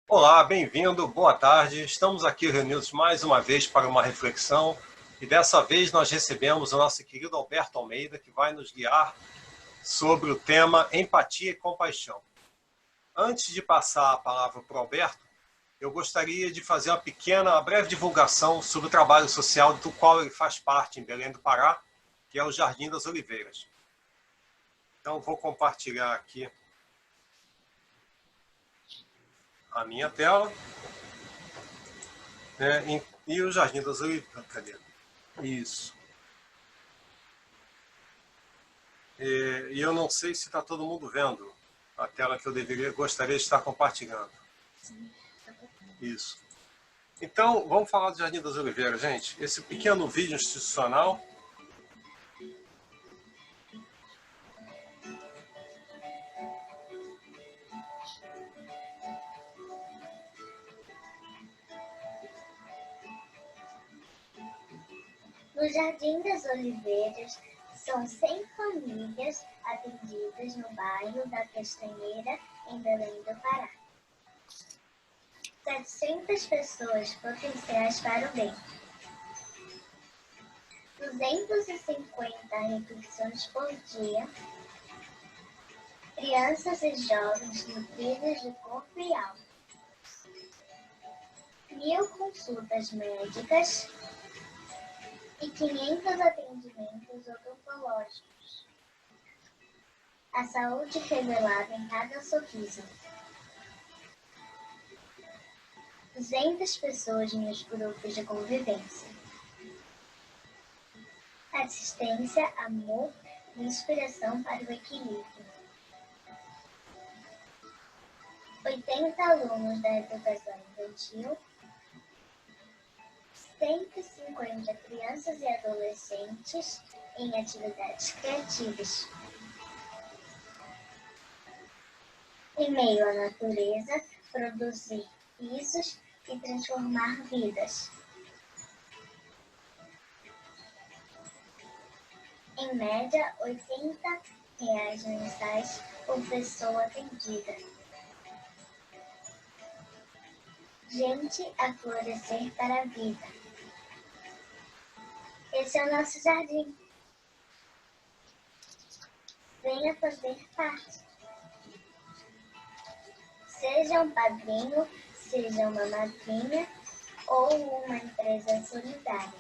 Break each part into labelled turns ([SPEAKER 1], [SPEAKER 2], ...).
[SPEAKER 1] Olá, bem-vindo, boa tarde. Estamos aqui reunidos mais uma vez para uma reflexão e dessa vez nós recebemos o nosso querido Alberto Almeida, que vai nos guiar sobre o tema empatia e compaixão. Antes de passar a palavra para o Alberto, eu gostaria de fazer uma breve divulgação sobre o trabalho social do qual ele faz parte em Belém do Pará, que é o Jardim das Oliveiras. Então, vou compartilhar aqui a minha tela, né? E o Jardim das Oliveiras. Cadê? Isso. E eu não sei se está todo mundo vendo a tela que eu gostaria de estar compartilhando. Isso. Então, vamos falar do Jardim das Oliveiras, gente. Esse pequeno vídeo institucional.
[SPEAKER 2] No Jardim das Oliveiras, são 100 famílias atendidas no bairro da Castanheira, em Belém do Pará. 700 pessoas potenciais para o bem. 250 refeições por dia. Crianças e jovens nutridos de corpo e alma. 1000 consultas médicas e 500 atendimentos odontológicos. A saúde revelada em cada sorriso. 200 pessoas nos grupos de convivência. Assistência, amor e inspiração para o equilíbrio. 80 alunos da educação infantil. 150 crianças e adolescentes em atividades criativas. Em meio à natureza, produzir pisos e transformar vidas. Em média, R$ 80 mensais por pessoa atendida. Gente a florescer para a vida. Esse é o nosso jardim. Venha fazer parte. Seja um padrinho, seja uma madrinha ou uma empresa solidária.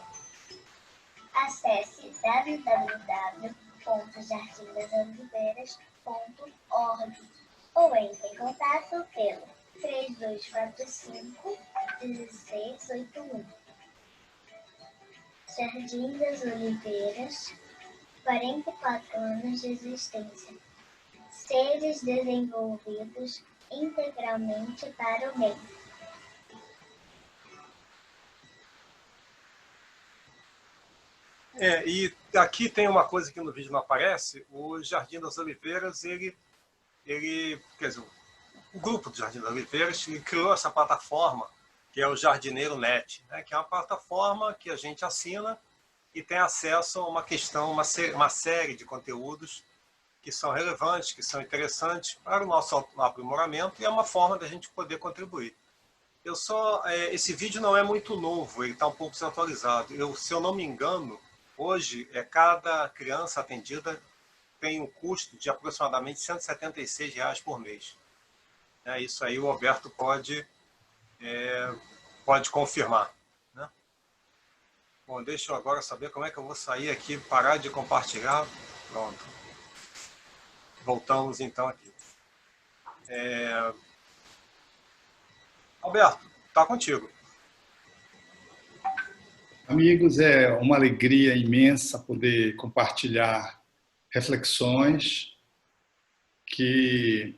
[SPEAKER 2] Acesse www.jardimdasoliveiras.org ou entre em contato pelo 3245-1681. Jardim das Oliveiras, 44 anos de existência. Seres desenvolvidos integralmente para o bem.
[SPEAKER 1] E aqui tem uma coisa que no vídeo não aparece. O Jardim das Oliveiras, quer dizer, o grupo do Jardim das Oliveiras criou essa plataforma que é o Jardineiro Net, né, que é uma plataforma que a gente assina e tem acesso a uma série de conteúdos que são relevantes, que são interessantes para o nosso aprimoramento e é uma forma da gente poder contribuir. Esse vídeo não é muito novo, ele está um pouco desatualizado. Se eu não me engano, hoje cada criança atendida tem um custo de aproximadamente R$ 176 por mês. Isso aí o Alberto pode confirmar. Né? Bom, deixa eu agora saber como é que eu vou sair aqui, parar de compartilhar. Pronto. Voltamos então aqui. Alberto, está contigo.
[SPEAKER 3] Amigos, é uma alegria imensa poder compartilhar reflexões que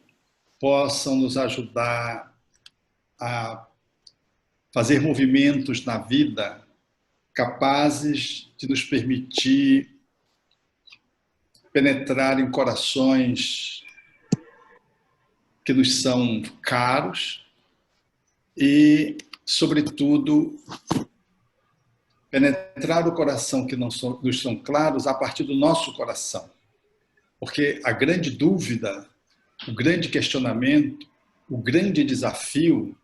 [SPEAKER 3] possam nos ajudar a fazer movimentos na vida capazes de nos permitir penetrar em corações que nos são caros e, sobretudo, penetrar o coração que não nos são claros a partir do nosso coração. Porque a grande dúvida, o grande questionamento, o grande desafio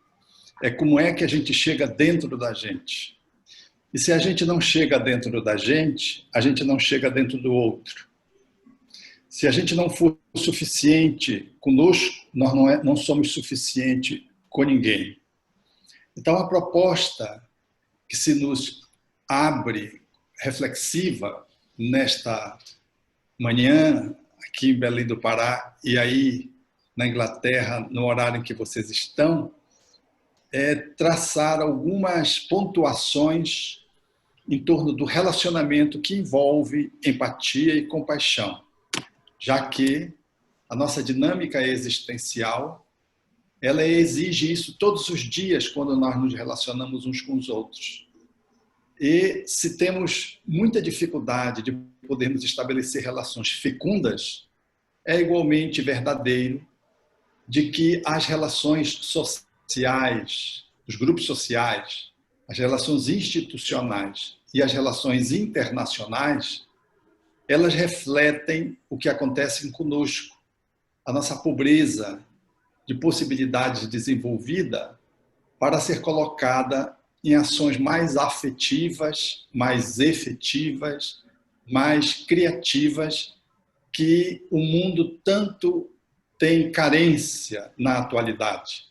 [SPEAKER 3] é como é que a gente chega dentro da gente. E se a gente não chega dentro da gente, a gente não chega dentro do outro. Se a gente não for suficiente conosco, nós não somos suficiente com ninguém. Então, a proposta que se nos abre reflexiva nesta manhã, aqui em Belém do Pará, e aí na Inglaterra, no horário em que vocês estão, é traçar algumas pontuações em torno do relacionamento que envolve empatia e compaixão, já que a nossa dinâmica existencial, ela exige isso todos os dias quando nós nos relacionamos uns com os outros. E se temos muita dificuldade de podermos estabelecer relações fecundas, é igualmente verdadeiro de que as relações sociais, os grupos sociais, as relações institucionais e as relações internacionais, elas refletem o que acontece conosco, a nossa pobreza de possibilidades desenvolvida para ser colocada em ações mais afetivas, mais efetivas, mais criativas, que o mundo tanto tem carência na atualidade.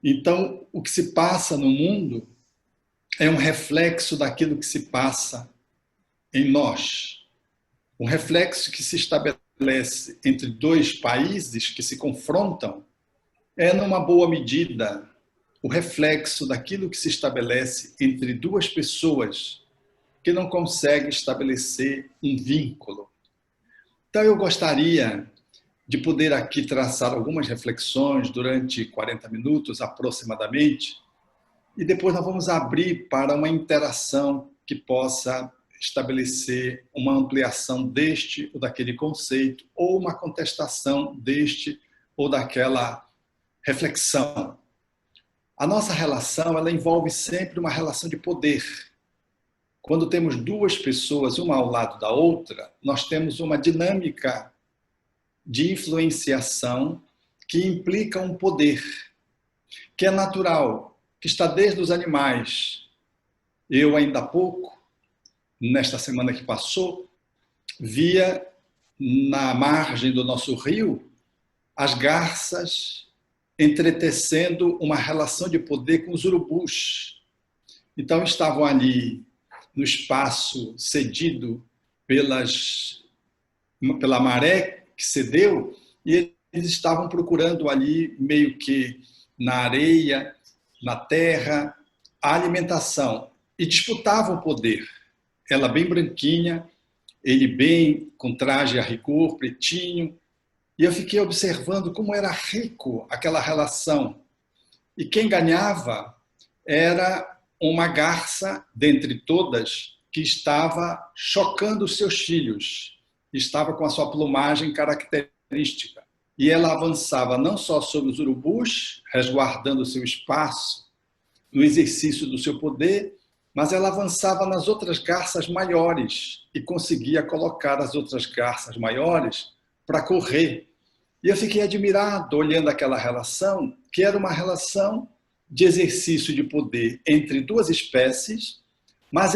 [SPEAKER 3] Então, o que se passa no mundo é um reflexo daquilo que se passa em nós. Um reflexo que se estabelece entre dois países que se confrontam é, numa boa medida, o reflexo daquilo que se estabelece entre duas pessoas que não conseguem estabelecer um vínculo. Então, eu gostaria de poder aqui traçar algumas reflexões durante 40 minutos aproximadamente, e depois nós vamos abrir para uma interação que possa estabelecer uma ampliação deste ou daquele conceito, ou uma contestação deste ou daquela reflexão. A nossa relação, ela envolve sempre uma relação de poder. Quando temos duas pessoas, uma ao lado da outra, nós temos uma dinâmica de influenciação que implica um poder, que é natural, que está desde os animais. Eu, ainda há pouco, nesta semana que passou, via na margem do nosso rio as garças entretecendo uma relação de poder com os urubus. Então, estavam ali no espaço cedido pela maré que cedeu, e eles estavam procurando ali, meio que na areia, na terra, a alimentação, e disputavam o poder. Ela bem branquinha, ele bem com traje a rigor, pretinho, e eu fiquei observando como era rico aquela relação. E quem ganhava era uma garça, dentre todas, que estava chocando os seus filhos. Estava com a sua plumagem característica. E ela avançava não só sobre os urubus, resguardando o seu espaço, no exercício do seu poder, mas ela avançava nas outras garças maiores e conseguia colocar as outras garças maiores para correr. E eu fiquei admirado olhando aquela relação, que era uma relação de exercício de poder entre duas espécies, mas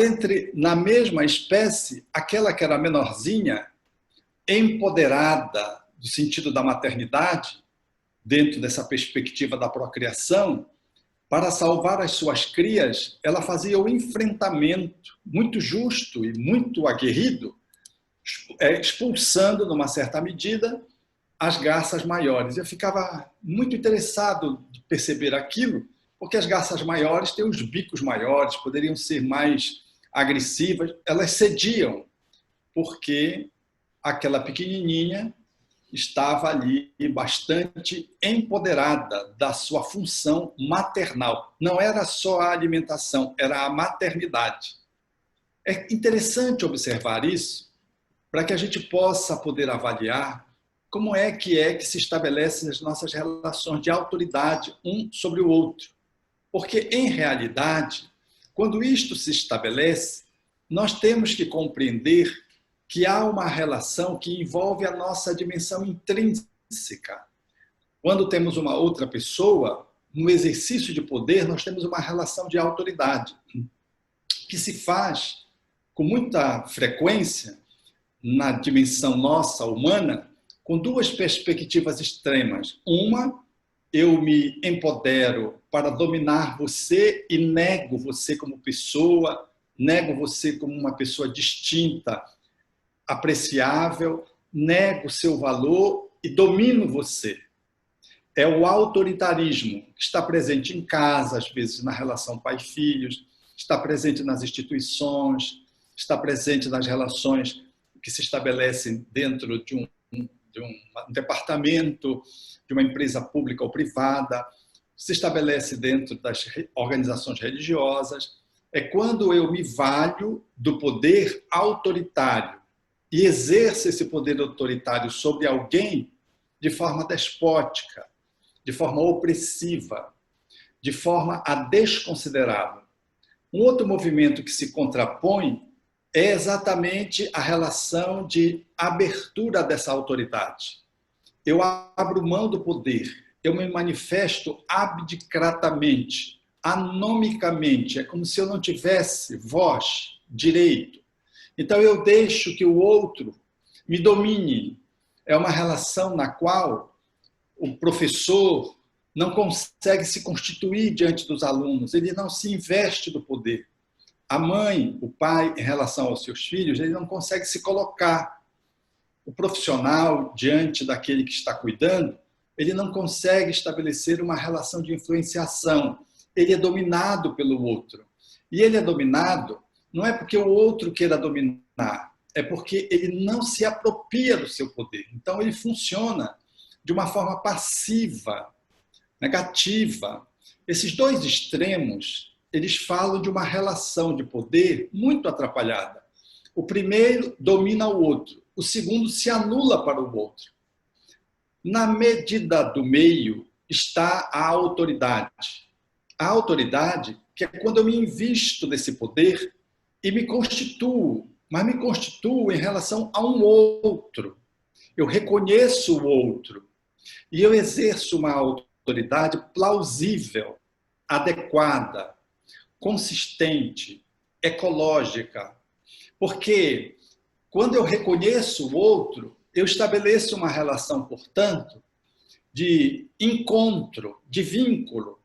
[SPEAKER 3] na mesma espécie, aquela que era menorzinha, empoderada, no sentido da maternidade, dentro dessa perspectiva da procriação, para salvar as suas crias, ela fazia o enfrentamento muito justo e muito aguerrido, expulsando, numa certa medida, as garças maiores. Eu ficava muito interessado de perceber aquilo, porque as garças maiores têm os bicos maiores, poderiam ser mais agressivas, elas cediam, porque aquela pequenininha estava ali bastante empoderada da sua função maternal. Não era só a alimentação, era a maternidade. É interessante observar isso, para que a gente possa poder avaliar como é que se estabelecem as nossas relações de autoridade um sobre o outro. Porque, em realidade, quando isto se estabelece, nós temos que compreender que há uma relação que envolve a nossa dimensão intrínseca. Quando temos uma outra pessoa, no exercício de poder, nós temos uma relação de autoridade, que se faz com muita frequência na dimensão nossa, humana, com duas perspectivas extremas. Uma, eu me empodero para dominar você e nego você como pessoa, nego você como uma pessoa distinta, apreciável, nego seu valor e domino você. É o autoritarismo que está presente em casa, às vezes na relação pai-filhos, está presente nas instituições, está presente nas relações que se estabelecem dentro de um departamento, de uma empresa pública ou privada, se estabelece dentro das organizações religiosas. É quando eu me valho do poder autoritário e exerço esse poder autoritário sobre alguém de forma despótica, de forma opressiva, de forma a desconsiderá-lo. Um outro movimento que se contrapõe é exatamente a relação de abertura dessa autoridade. Eu abro mão do poder, eu me manifesto abdicratamente, anomicamente, é como se eu não tivesse voz, direito. Então eu deixo que o outro me domine. É uma relação na qual o professor não consegue se constituir diante dos alunos, ele não se investe do poder. A mãe, o pai, em relação aos seus filhos, ele não consegue se colocar. O profissional, diante daquele que está cuidando, ele não consegue estabelecer uma relação de influenciação. Ele é dominado pelo outro. E ele é dominado não é porque o outro queira dominar, é porque ele não se apropria do seu poder. Então, ele funciona de uma forma passiva, negativa. Esses dois extremos, eles falam de uma relação de poder muito atrapalhada. O primeiro domina o outro, o segundo se anula para o outro. Na medida do meio está a autoridade. A autoridade, que é quando eu me invisto desse poder e me constituo, mas me constituo em relação a um outro. Eu reconheço o outro e eu exerço uma autoridade plausível, adequada, consistente, ecológica. Porque quando eu reconheço o outro, eu estabeleço uma relação, portanto, de encontro, de vínculo.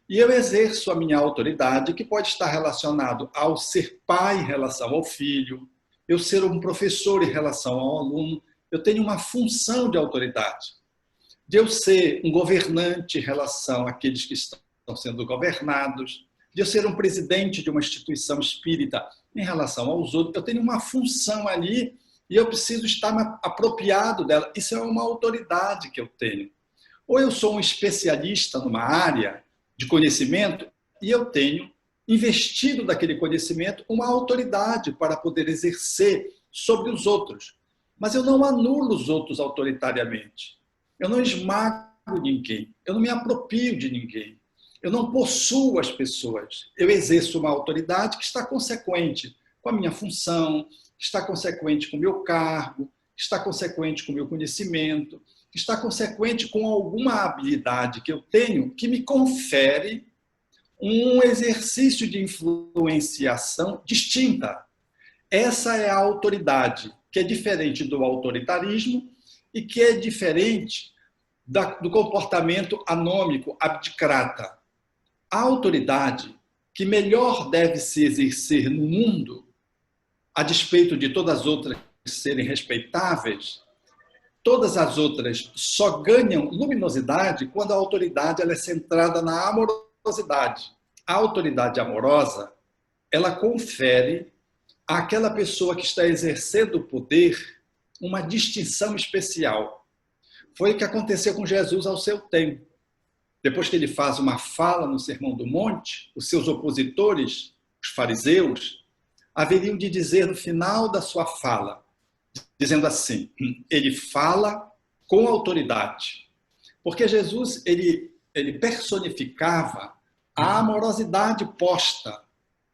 [SPEAKER 3] E eu exerço a minha autoridade, que pode estar relacionado ao ser pai em relação ao filho, eu ser um professor em relação ao aluno. Eu tenho uma função de autoridade. De eu ser um governante em relação àqueles que estão sendo governados, de eu ser um presidente de uma instituição espírita em relação aos outros. Eu tenho uma função ali e eu preciso estar apropriado dela. Isso é uma autoridade que eu tenho. Ou eu sou um especialista numa área de conhecimento e eu tenho investido daquele conhecimento uma autoridade para poder exercer sobre os outros. Mas eu não anulo os outros autoritariamente. Eu não esmago ninguém. Eu não me aproprio de ninguém. Eu não possuo as pessoas. Eu exerço uma autoridade que está consequente com a minha função, que está consequente com o meu cargo, que está consequente com o meu conhecimento, que está consequente com alguma habilidade que eu tenho que me confere um exercício de influenciação distinta. Essa é a autoridade, que é diferente do autoritarismo e que é diferente do comportamento anômico, abdicrata. A autoridade que melhor deve se exercer no mundo, a despeito de todas as outras serem respeitáveis, todas as outras só ganham luminosidade quando a autoridade ela é centrada na amorosidade. A autoridade amorosa, ela confere àquela pessoa que está exercendo o poder uma distinção especial. Foi o que aconteceu com Jesus ao seu tempo. Depois que ele faz uma fala no Sermão do Monte, os seus opositores, os fariseus, haveriam de dizer no final da sua fala, dizendo assim, ele fala com autoridade. Porque Jesus, ele personificava a amorosidade posta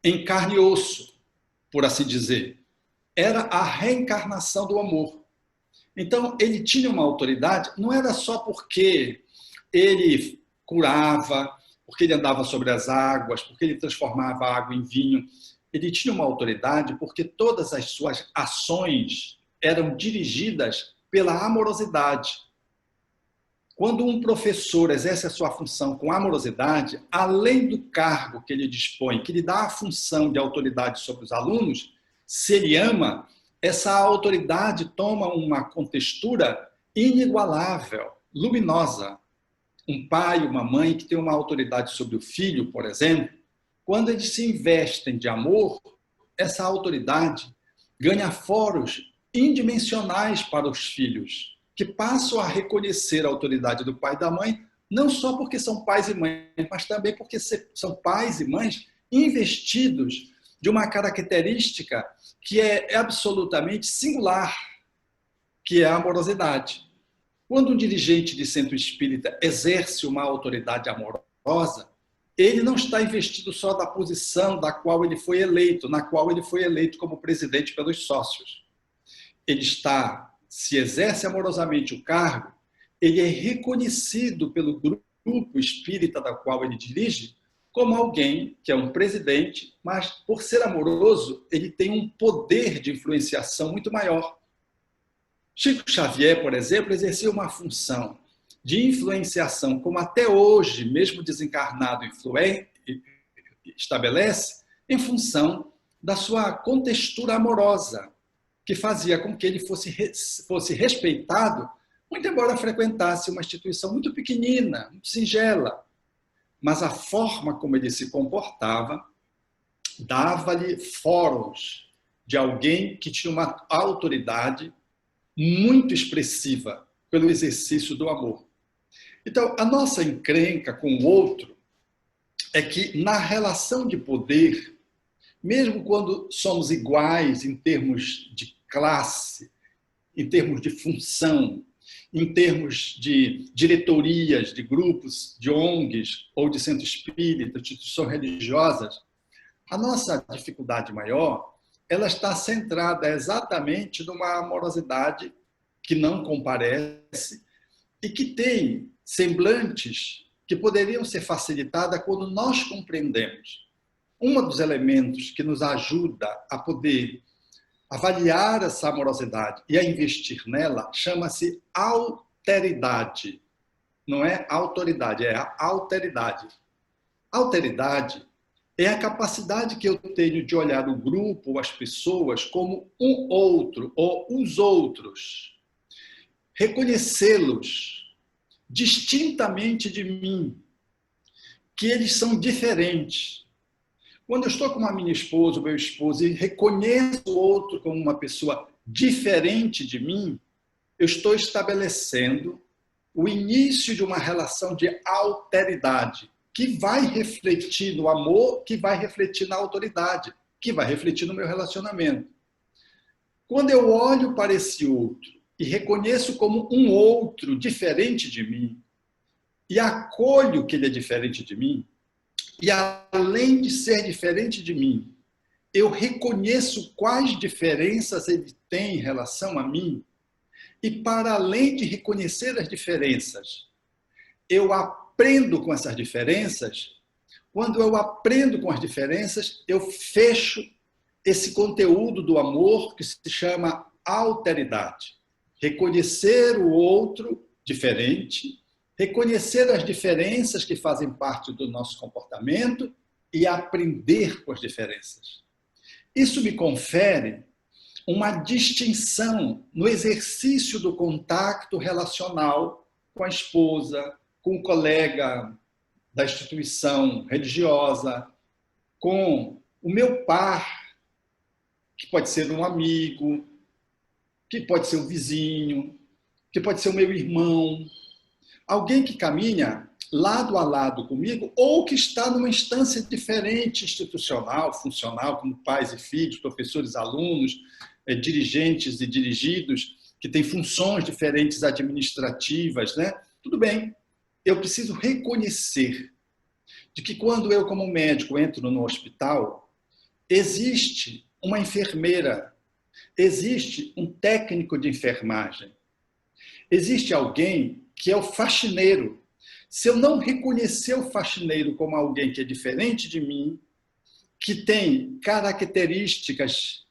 [SPEAKER 3] em carne e osso, por assim dizer. Era a reencarnação do amor. Então, ele tinha uma autoridade, não era só porque ele curava, porque ele andava sobre as águas, porque ele transformava a água em vinho. Ele tinha uma autoridade porque todas as suas ações eram dirigidas pela amorosidade. Quando um professor exerce a sua função com amorosidade, além do cargo que ele dispõe, que lhe dá a função de autoridade sobre os alunos, se ele ama, essa autoridade toma uma contextura inigualável, luminosa. Um pai, uma mãe que tem uma autoridade sobre o filho, por exemplo, quando eles se investem de amor, essa autoridade ganha foros indimensionais para os filhos, que passam a reconhecer a autoridade do pai e da mãe, não só porque são pais e mães, mas também porque são pais e mães investidos de uma característica que é absolutamente singular, que é a amorosidade. Quando um dirigente de centro espírita exerce uma autoridade amorosa, ele não está investido só da posição da qual ele foi eleito, na qual ele foi eleito como presidente pelos sócios. Ele está, se exerce amorosamente o cargo, ele é reconhecido pelo grupo espírita da qual ele dirige como alguém que é um presidente, mas por ser amoroso, ele tem um poder de influenciação muito maior. Chico Xavier, por exemplo, exercia uma função de influenciação, como até hoje, mesmo desencarnado, estabelece, em função da sua contextura amorosa, que fazia com que ele fosse respeitado, muito embora frequentasse uma instituição muito pequenina, muito singela. Mas a forma como ele se comportava dava-lhe fóruns de alguém que tinha uma autoridade muito expressiva pelo exercício do amor. Então, a nossa encrenca com o outro é que, na relação de poder, mesmo quando somos iguais em termos de classe, em termos de função, em termos de diretorias de grupos, de ONGs ou de centro espírita, instituições religiosas, a nossa dificuldade maior, ela está centrada exatamente numa amorosidade que não comparece e que tem semblantes que poderiam ser facilitadas quando nós compreendemos. Um dos elementos que nos ajuda a poder avaliar essa amorosidade e a investir nela chama-se alteridade. Não é autoridade, é a alteridade. Alteridade é a capacidade que eu tenho de olhar o grupo ou as pessoas como um outro ou os outros. Reconhecê-los distintamente de mim, que eles são diferentes. Quando eu estou com a minha esposa, o meu esposo, e reconheço o outro como uma pessoa diferente de mim, eu estou estabelecendo o início de uma relação de alteridade, que vai refletir no amor, que vai refletir na autoridade, que vai refletir no meu relacionamento. Quando eu olho para esse outro e reconheço como um outro diferente de mim, e acolho que ele é diferente de mim, e além de ser diferente de mim, eu reconheço quais diferenças ele tem em relação a mim, e para além de reconhecer as diferenças, eu aprendo com essas diferenças. Quando eu aprendo com as diferenças, eu fecho esse conteúdo do amor que se chama alteridade. Reconhecer o outro diferente, reconhecer as diferenças que fazem parte do nosso comportamento e aprender com as diferenças. Isso me confere uma distinção no exercício do contato relacional com a esposa, com o colega da instituição religiosa, com o meu par, que pode ser um amigo, que pode ser um vizinho, que pode ser o meu irmão, alguém que caminha lado a lado comigo ou que está numa instância diferente, institucional, funcional, como pais e filhos, professores, alunos, dirigentes e dirigidos, que têm funções diferentes administrativas, né? Tudo bem, eu preciso reconhecer de que quando eu, como médico, entro no hospital, existe uma enfermeira, existe um técnico de enfermagem, existe alguém que é o faxineiro. Se eu não reconhecer o faxineiro como alguém que é diferente de mim, que tem características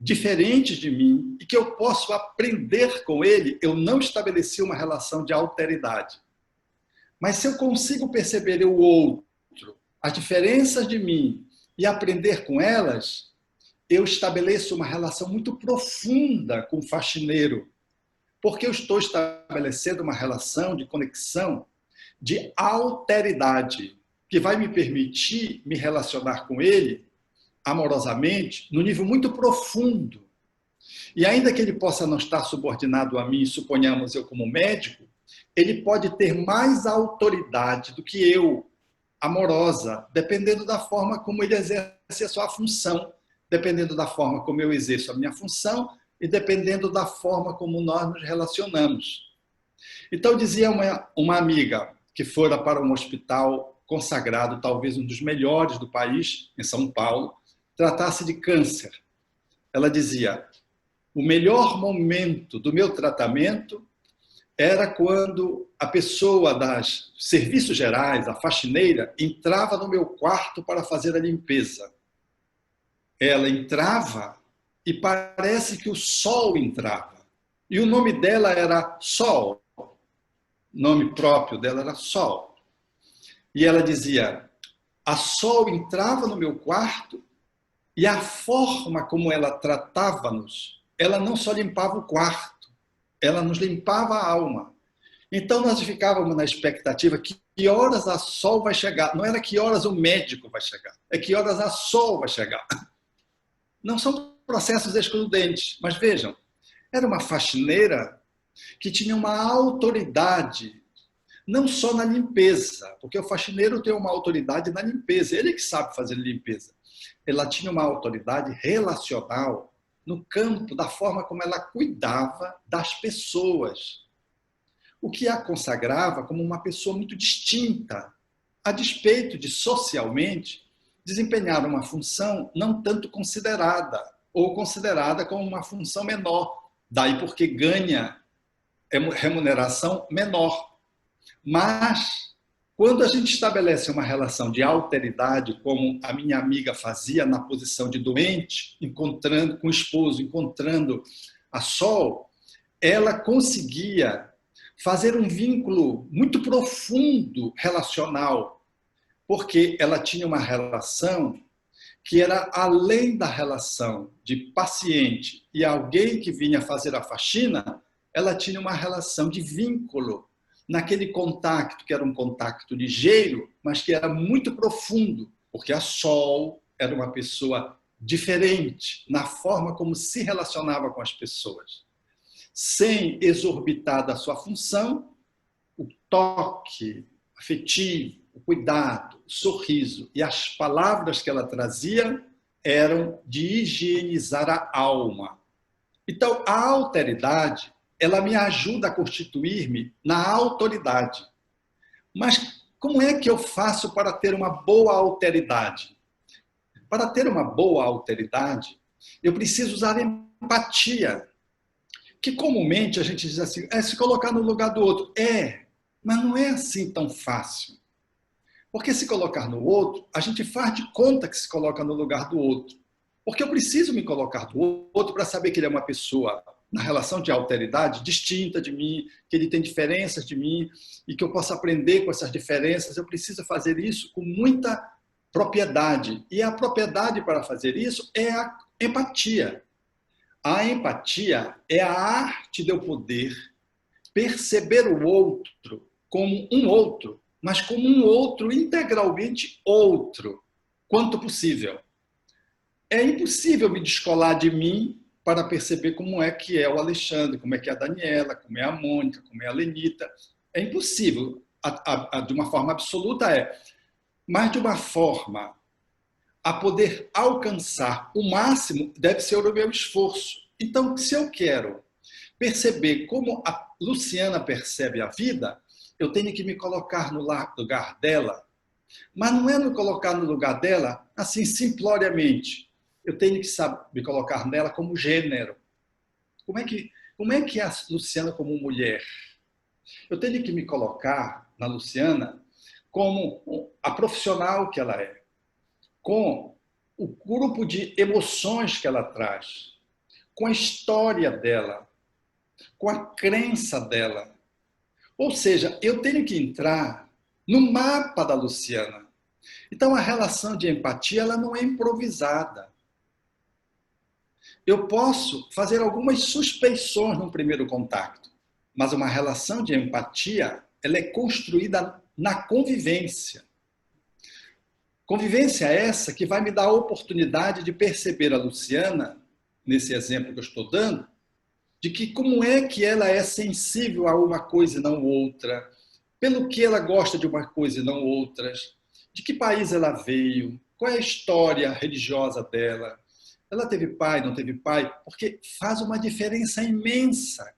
[SPEAKER 3] diferentes de mim e que eu posso aprender com ele, eu não estabeleci uma relação de alteridade. Mas se eu consigo perceber o outro, as diferenças de mim e aprender com elas, eu estabeleço uma relação muito profunda com o faxineiro, porque eu estou estabelecendo uma relação de conexão, de alteridade, que vai me permitir me relacionar com ele amorosamente, no nível muito profundo. E ainda que ele possa não estar subordinado a mim, suponhamos eu como médico, ele pode ter mais autoridade do que eu, amorosa, dependendo da forma como ele exerce a sua função, dependendo da forma como eu exerço a minha função e dependendo da forma como nós nos relacionamos. Então, dizia uma amiga que fora para um hospital consagrado, talvez um dos melhores do país, em São Paulo, tratasse de câncer. Ela dizia, o melhor momento do meu tratamento era quando a pessoa das serviços gerais, a faxineira, entrava no meu quarto para fazer a limpeza. Ela entrava e parece que o sol entrava. E o nome dela era Sol. O nome próprio dela era Sol. E ela dizia, a Sol entrava no meu quarto e a forma como ela tratava-nos, ela não só limpava o quarto, ela nos limpava a alma. Então nós ficávamos na expectativa que horas a Sol vai chegar. Não era que horas o médico vai chegar, é que horas a Sol vai chegar. Não são processos excludentes, mas vejam, era uma faxineira que tinha uma autoridade, não só na limpeza, porque o faxineiro tem uma autoridade na limpeza, ele que sabe fazer limpeza. Ela tinha uma autoridade relacional no campo da forma como ela cuidava das pessoas, o que a consagrava como uma pessoa muito distinta, a despeito de, socialmente, desempenhar uma função não tanto considerada, ou considerada como uma função menor, daí porque ganha remuneração menor. Mas, quando a gente estabelece uma relação de alteridade, como a minha amiga fazia na posição de doente, encontrando com o esposo, encontrando a Sol, ela conseguia fazer um vínculo muito profundo relacional, porque ela tinha uma relação que era além da relação de paciente e alguém que vinha fazer a faxina, ela tinha uma relação de vínculo, naquele contato, que era um contato ligeiro, mas que era muito profundo, porque a Sol era uma pessoa diferente na forma como se relacionava com as pessoas. Sem exorbitar da sua função, o toque afetivo, o cuidado, o sorriso e as palavras que ela trazia eram de higienizar a alma. Então, a alteridade, ela me ajuda a constituir-me na autoridade. Mas como é que eu faço para ter uma boa alteridade? Para ter uma boa alteridade, eu preciso usar empatia, que comumente a gente diz assim, é se colocar no lugar do outro. Mas não é assim tão fácil. Porque se colocar no outro, a gente faz de conta que se coloca no lugar do outro. Porque eu preciso me colocar do outro para saber que ele é uma pessoa na relação de alteridade distinta de mim, que ele tem diferenças de mim e que eu possa aprender com essas diferenças. Eu preciso fazer isso com muita propriedade. E a propriedade para fazer isso é a empatia. A empatia é a arte de eu poder perceber o outro como um outro, mas como um outro integralmente outro, quanto possível. É impossível me descolar de mim para perceber como é que é o Alexandre, como é que é a Daniela, como é a Mônica, como é a Lenita. É impossível. De uma forma absoluta mas de uma forma a poder alcançar o máximo deve ser o meu esforço. Então, se eu quero perceber como a Luciana percebe a vida, eu tenho que me colocar no lugar dela. Mas não é me colocar no lugar dela assim, simploriamente. Eu tenho que saber me colocar nela como gênero. Como é que é a Luciana como mulher? Eu tenho que me colocar na Luciana como a profissional que ela é, com o grupo de emoções que ela traz, com a história dela, com a crença dela. Ou seja, eu tenho que entrar no mapa da Luciana. Então, a relação de empatia ela não é improvisada. Eu posso fazer algumas suspeições no primeiro contato, mas uma relação de empatia ela é construída na convivência. Convivência essa que vai me dar a oportunidade de perceber a Luciana, nesse exemplo que eu estou dando, de que como é que ela é sensível a uma coisa e não outra, pelo que ela gosta de uma coisa e não outras, de que país ela veio, qual é a história religiosa dela, ela teve pai, não teve pai, porque faz uma diferença imensa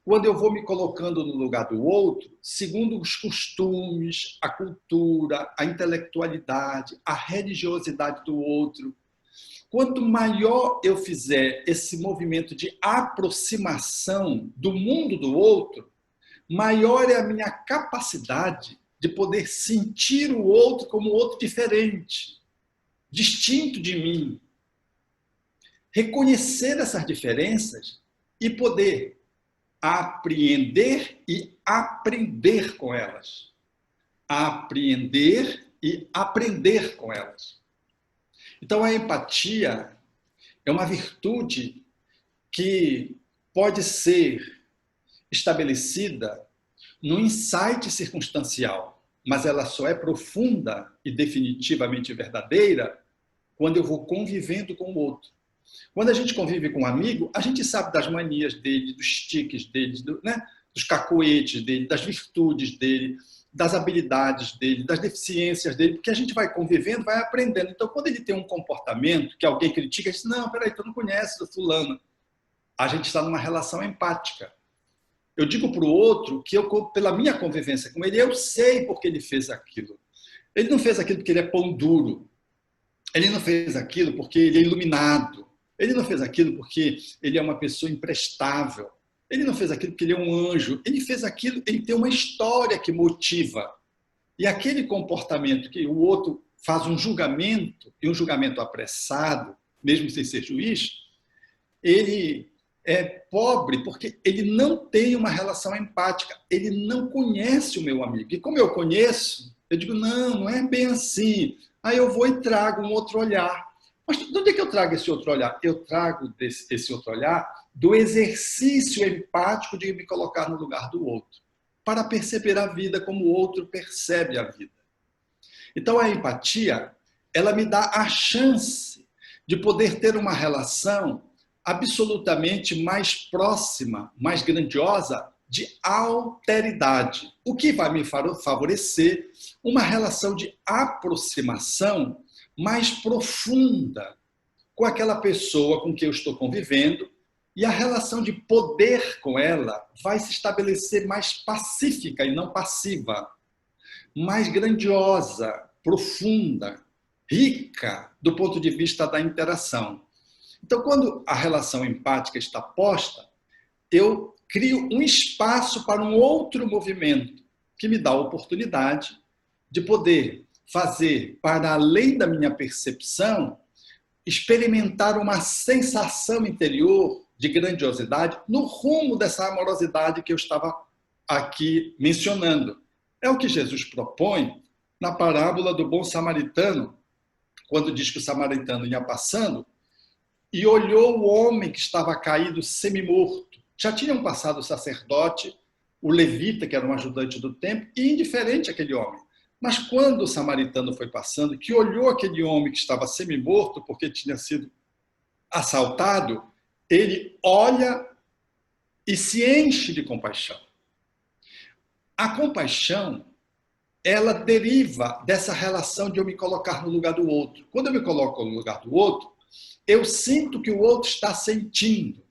[SPEAKER 3] quando eu vou me colocando no lugar do outro, segundo os costumes, a cultura, a intelectualidade, a religiosidade do outro. Quanto maior eu fizer esse movimento de aproximação do mundo do outro, maior é a minha capacidade de poder sentir o outro como outro diferente, distinto de mim. Reconhecer essas diferenças e poder apreender e aprender com elas. Apreender e aprender com elas. Então, a empatia é uma virtude que pode ser estabelecida no insight circunstancial, mas ela só é profunda e definitivamente verdadeira quando eu vou convivendo com o outro. Quando a gente convive com um amigo, a gente sabe das manias dele, dos tiques dele, dos cacoetes dele, das virtudes dele, das habilidades dele, das deficiências dele, porque a gente vai convivendo, vai aprendendo. Então, quando ele tem um comportamento que alguém critica, a gente diz, não, peraí, tu não conhece o fulano. A gente está numa relação empática. Eu digo para o outro que eu, pela minha convivência com ele, eu sei porque ele fez aquilo. Ele não fez aquilo porque ele é pão duro. Ele não fez aquilo porque ele é iluminado. Ele não fez aquilo porque ele é uma pessoa imprestável. Ele não fez aquilo porque ele é um anjo. Ele fez aquilo, ele tem uma história que motiva. E aquele comportamento que o outro faz um julgamento, e um julgamento apressado, mesmo sem ser juiz, ele é pobre porque ele não tem uma relação empática. Ele não conhece o meu amigo. E como eu conheço, eu digo, não é bem assim. Aí eu vou e trago um outro olhar. Mas de onde é que eu trago esse outro olhar? Eu trago esse outro olhar do exercício empático de me colocar no lugar do outro, para perceber a vida como o outro percebe a vida. Então, a empatia, ela me dá a chance de poder ter uma relação absolutamente mais próxima, mais grandiosa, de alteridade, o que vai me favorecer uma relação de aproximação mais profunda com aquela pessoa com quem eu estou convivendo, e a relação de poder com ela vai se estabelecer mais pacífica e não passiva, mais grandiosa, profunda, rica do ponto de vista da interação. Então, quando a relação empática está posta, eu crio um espaço para um outro movimento que me dá a oportunidade de poder fazer, para além da minha percepção, experimentar uma sensação interior de grandiosidade no rumo dessa amorosidade que eu estava aqui mencionando. É o que Jesus propõe na parábola do bom samaritano, quando diz que o samaritano ia passando e olhou o homem que estava caído semi-morto. Já tinham passado o sacerdote, o levita, que era um ajudante do templo, e indiferente aquele homem. Mas quando o samaritano foi passando, que olhou aquele homem que estava semi-morto, porque tinha sido assaltado, ele olha e se enche de compaixão. A compaixão, ela deriva dessa relação de eu me colocar no lugar do outro. Quando eu me coloco no lugar do outro, eu sinto que o outro está sentindo.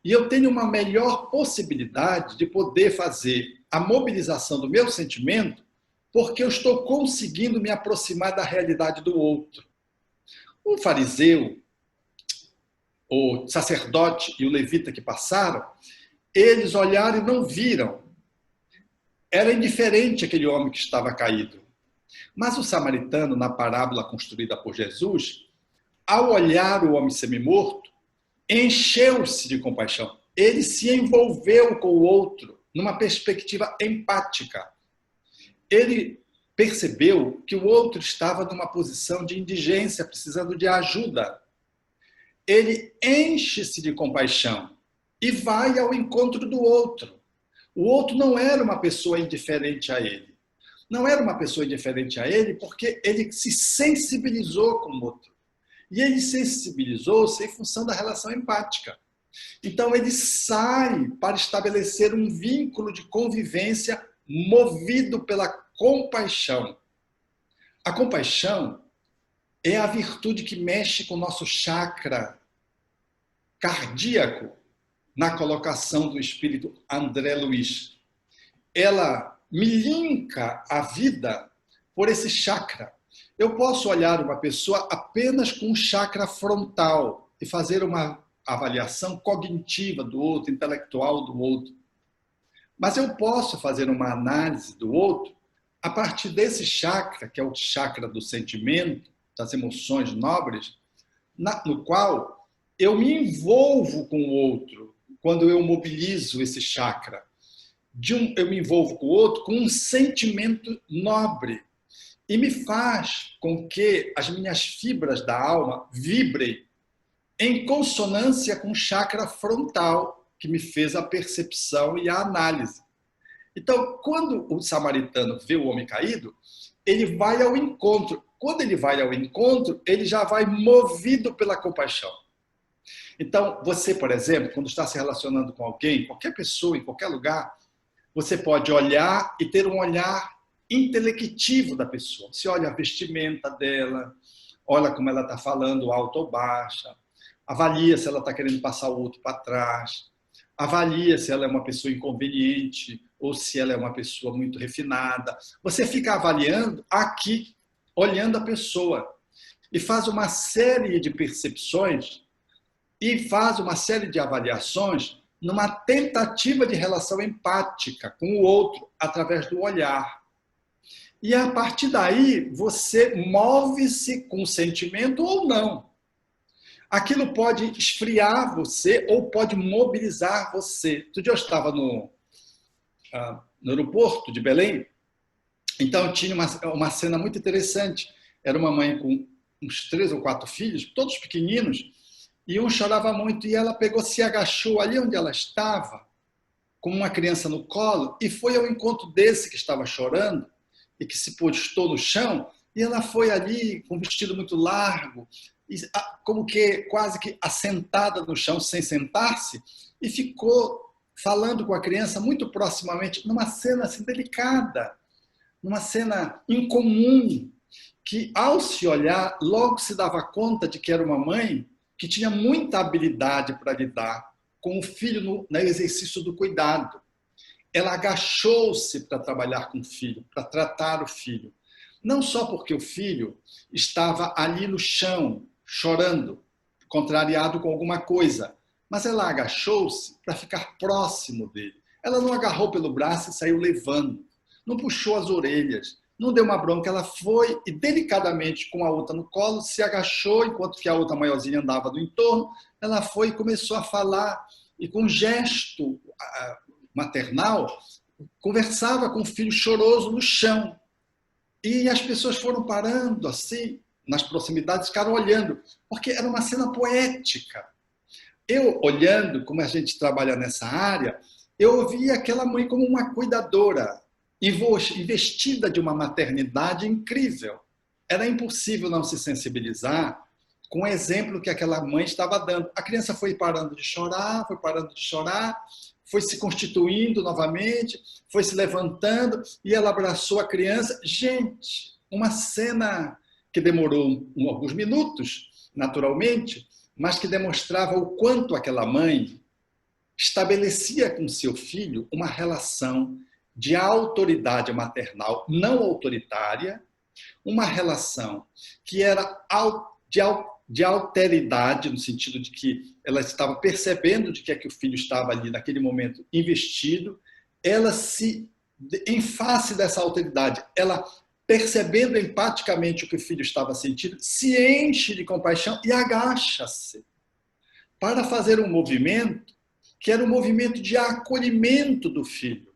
[SPEAKER 3] E eu tenho uma melhor possibilidade de poder fazer a mobilização do meu sentimento, porque eu estou conseguindo me aproximar da realidade do outro. O fariseu, o sacerdote e o levita que passaram, eles olharam e não viram era indiferente àquele homem que estava caído. Mas o samaritano, na parábola construída por Jesus, ao olhar o homem semi-morto, encheu-se de compaixão. Ele se envolveu com o outro numa perspectiva empática. Ele percebeu que o outro estava numa posição de indigência, precisando de ajuda. Ele enche-se de compaixão e vai ao encontro do outro. O outro não era uma pessoa indiferente a ele. Não era uma pessoa indiferente a ele porque ele se sensibilizou com o outro. E ele sensibilizou-se em função da relação empática. Então, ele sai para estabelecer um vínculo de convivência movido pela compaixão. A compaixão é a virtude que mexe com o nosso chakra cardíaco na colocação do espírito André Luiz. Ela me linka a vida por esse chakra. Eu posso olhar uma pessoa apenas com o chakra frontal e fazer uma avaliação cognitiva do outro, intelectual do outro. Mas eu posso fazer uma análise do outro a partir desse chakra, que é o chakra do sentimento, das emoções nobres, no qual eu me envolvo com o outro quando eu mobilizo esse chakra. Eu me envolvo com o outro com um sentimento nobre. E me faz com que as minhas fibras da alma vibrem em consonância com o chakra frontal, que me fez a percepção e a análise. Então, quando o samaritano vê o homem caído, ele vai ao encontro. Quando ele vai ao encontro, ele já vai movido pela compaixão. Então, você, por exemplo, quando está se relacionando com alguém, qualquer pessoa, em qualquer lugar, você pode olhar e ter um olhar intelectivo da pessoa. Você olha a vestimenta dela, olha como ela está falando, alta ou baixa, avalia se ela está querendo passar o outro para trás, avalia se ela é uma pessoa inconveniente ou se ela é uma pessoa muito refinada. Você fica avaliando aqui, olhando a pessoa, e faz uma série de percepções e faz uma série de avaliações numa tentativa de relação empática com o outro através do olhar. E a partir daí, você move-se com sentimento ou não. Aquilo pode esfriar você ou pode mobilizar você. Outro dia eu estava no aeroporto de Belém, então tinha uma cena muito interessante. Era uma mãe com uns 3 ou 4 filhos, todos pequeninos, e um chorava muito, e ela pegou, se agachou ali onde ela estava, com uma criança no colo, e foi ao encontro desse que estava chorando, e que se postou no chão, e ela foi ali com um vestido muito largo, como que quase que assentada no chão, sem sentar-se, e ficou falando com a criança muito proximamente, numa cena assim delicada, numa cena incomum, que ao se olhar, logo se dava conta de que era uma mãe que tinha muita habilidade para lidar com o filho no exercício do cuidado. Ela agachou-se para trabalhar com o filho, para tratar o filho. Não só porque o filho estava ali no chão, chorando, contrariado com alguma coisa, mas ela agachou-se para ficar próximo dele. Ela não agarrou pelo braço e saiu levando, não puxou as orelhas, não deu uma bronca, ela foi e delicadamente, com a outra no colo, se agachou, enquanto que a outra maiorzinha andava do entorno, ela foi e começou a falar, e com um gesto maternal, conversava com o filho choroso no chão. E as pessoas foram parando assim, nas proximidades, ficaram olhando, porque era uma cena poética. Eu, olhando, como a gente trabalha nessa área, eu via aquela mãe como uma cuidadora, investida de uma maternidade incrível. Era impossível não se sensibilizar com o exemplo que aquela mãe estava dando. A criança foi parando de chorar, foi se constituindo novamente, foi se levantando e ela abraçou a criança. Gente, uma cena que demorou alguns minutos, naturalmente, mas que demonstrava o quanto aquela mãe estabelecia com seu filho uma relação de autoridade maternal não autoritária, uma relação que era de alteridade, no sentido de que ela estava percebendo de que é que o filho estava ali naquele momento investido, ela se em face dessa alteridade, ela, percebendo empaticamente o que o filho estava sentindo, se enche de compaixão e agacha-se para fazer um movimento que era um movimento de acolhimento do filho.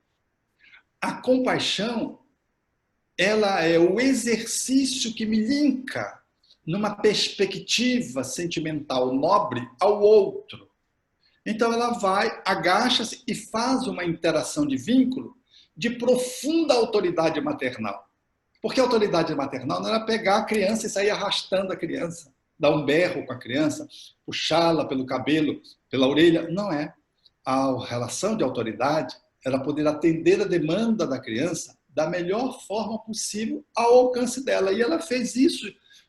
[SPEAKER 3] A compaixão, ela é o exercício que me linka numa perspectiva sentimental nobre ao outro. Então ela vai, agacha-se e faz uma interação de vínculo de profunda autoridade maternal. Porque a autoridade maternal não era pegar a criança e sair arrastando a criança, dar um berro com a criança, puxá-la pelo cabelo, pela orelha. Não é. A relação de autoridade era poder atender a demanda da criança da melhor forma possível ao alcance dela. E ela fez isso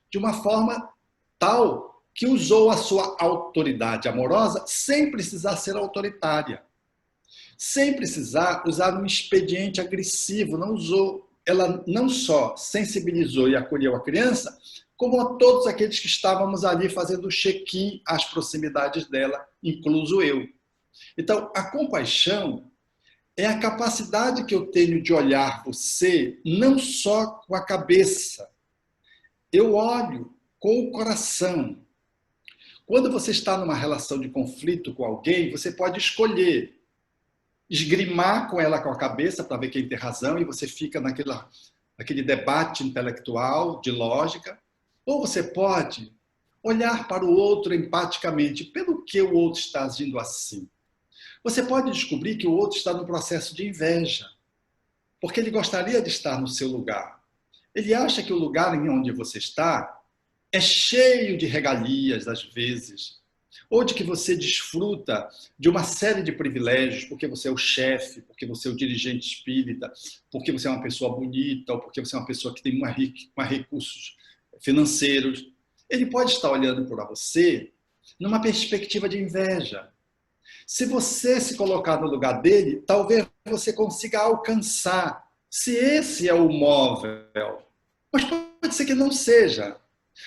[SPEAKER 3] de uma forma tal que usou a sua autoridade amorosa sem precisar ser autoritária, sem precisar usar um expediente agressivo. Não usou. Ela não só sensibilizou e acolheu a criança, como a todos aqueles que estávamos ali fazendo check-in às proximidades dela, incluso eu. Então, a compaixão é a capacidade que eu tenho de olhar você não só com a cabeça. Eu olho com o coração. Quando você está numa relação de conflito com alguém, você pode escolher esgrimar com ela com a cabeça para ver quem tem razão e você fica naquele debate intelectual, de lógica, ou você pode olhar para o outro empaticamente, pelo que o outro está agindo assim. Você pode descobrir que o outro está num processo de inveja, porque ele gostaria de estar no seu lugar. Ele acha que o lugar em onde você está é cheio de regalias, às vezes, ou de que você desfruta de uma série de privilégios, porque você é o chefe, porque você é o dirigente espírita, porque você é uma pessoa bonita, ou porque você é uma pessoa que tem recursos financeiros. Ele pode estar olhando para você numa perspectiva de inveja. Se você se colocar no lugar dele, talvez você consiga alcançar, se esse é o móvel. Mas pode ser que não seja.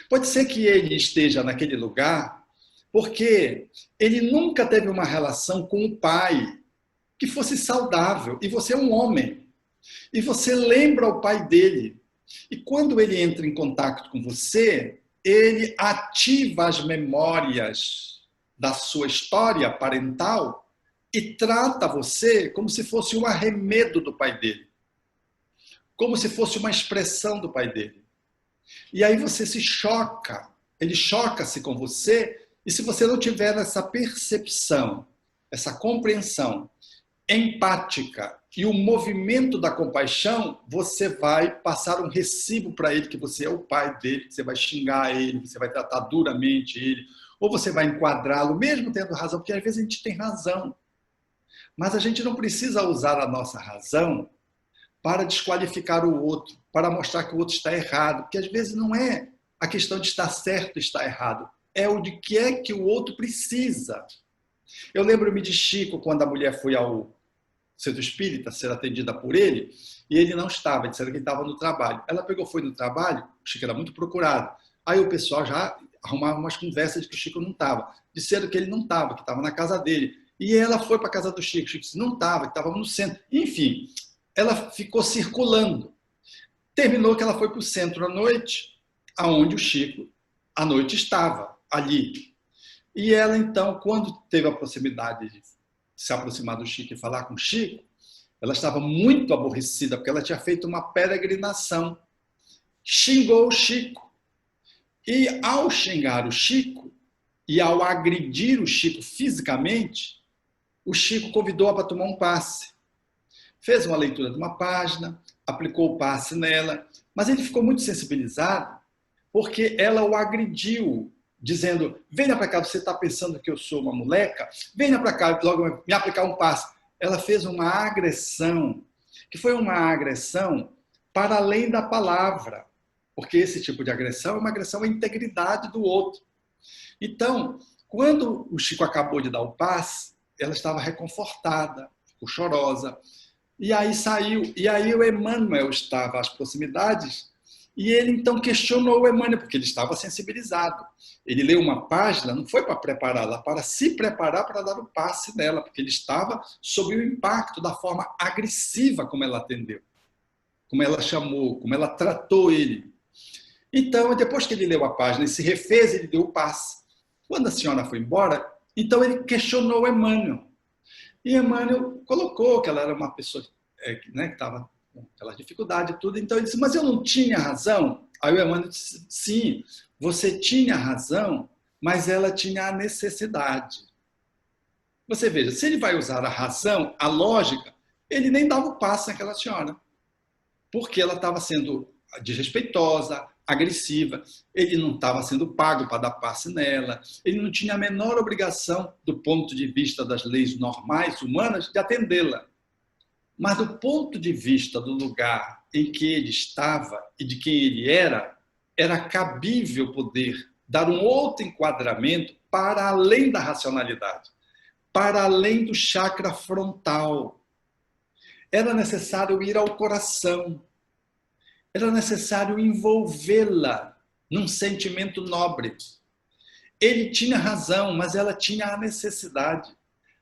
[SPEAKER 3] Pode ser que ele esteja naquele lugar porque ele nunca teve uma relação com o pai que fosse saudável. E você é um homem. E você lembra o pai dele. E quando ele entra em contato com você, ele ativa as memórias da sua história parental e trata você como se fosse um arremedo do pai dele. Como se fosse uma expressão do pai dele. E aí você se choca, ele choca-se com você, e se você não tiver essa percepção, essa compreensão empática e o movimento da compaixão, você vai passar um recibo para ele que você é o pai dele, que você vai xingar ele, que você vai tratar duramente ele, ou você vai enquadrá-lo, mesmo tendo razão, porque às vezes a gente tem razão. Mas a gente não precisa usar a nossa razão para desqualificar o outro, para mostrar que o outro está errado, porque às vezes não é a questão de estar certo ou estar errado, é o de que é que o outro precisa. Eu lembro-me de Chico, quando a mulher foi ao centro espírita ser atendida por ele, e ele não estava, disseram que ele estava no trabalho. Ela foi no trabalho, o Chico era muito procurado. Aí o pessoal já arrumava umas conversas de que o Chico não estava. Disseram que ele não estava, que estava na casa dele. E ela foi para a casa do Chico. O Chico disse, não estava, que estava no centro. Enfim, ela ficou circulando. Terminou que ela foi para o centro à noite, aonde o Chico, à noite, estava, ali. E ela, então, quando teve a proximidade de se aproximar do Chico e falar com o Chico, ela estava muito aborrecida, porque ela tinha feito uma peregrinação. Xingou o Chico. E ao xingar o Chico, e ao agredir o Chico fisicamente, o Chico convidou-a para tomar um passe. Fez uma leitura de uma página, aplicou o passe nela, mas ele ficou muito sensibilizado porque ela o agrediu, dizendo, venha para cá, você está pensando que eu sou uma moleca? Venha para cá, logo me aplicar um passe. Ela fez uma agressão, que foi uma agressão para além da palavra, porque esse tipo de agressão é uma agressão à integridade do outro. Então, quando o Chico acabou de dar o passe, ela estava reconfortada, ficou chorosa, e aí saiu, e aí o Emmanuel estava às proximidades, E ele então questionou o Emmanuel, porque ele estava sensibilizado. Ele leu uma página, não foi para prepará-la, para se preparar para dar o passe nela, porque ele estava sob o impacto da forma agressiva como ela atendeu, como ela chamou, como ela tratou ele. Então, depois que ele leu a página e se refez, ele deu o passe. Quando a senhora foi embora, então ele questionou o Emmanuel. E Emmanuel colocou que ela era uma pessoa que estava com aquela dificuldade e tudo. Então ele disse, mas eu não tinha razão? Aí o Emmanuel disse, sim, você tinha razão, mas ela tinha a necessidade. Você veja, se ele vai usar a razão, a lógica, ele nem dava o passe naquela senhora. Porque ela estava sendo desrespeitosa, agressiva, ele não estava sendo pago para dar passe nela, ele não tinha a menor obrigação, do ponto de vista das leis normais, humanas, de atendê-la. Mas do ponto de vista do lugar em que ele estava e de quem ele era cabível poder dar um outro enquadramento para além da racionalidade, para além do chakra frontal. Era necessário ir ao coração, era necessário envolvê-la num sentimento nobre. Ele tinha razão, mas ela tinha a necessidade.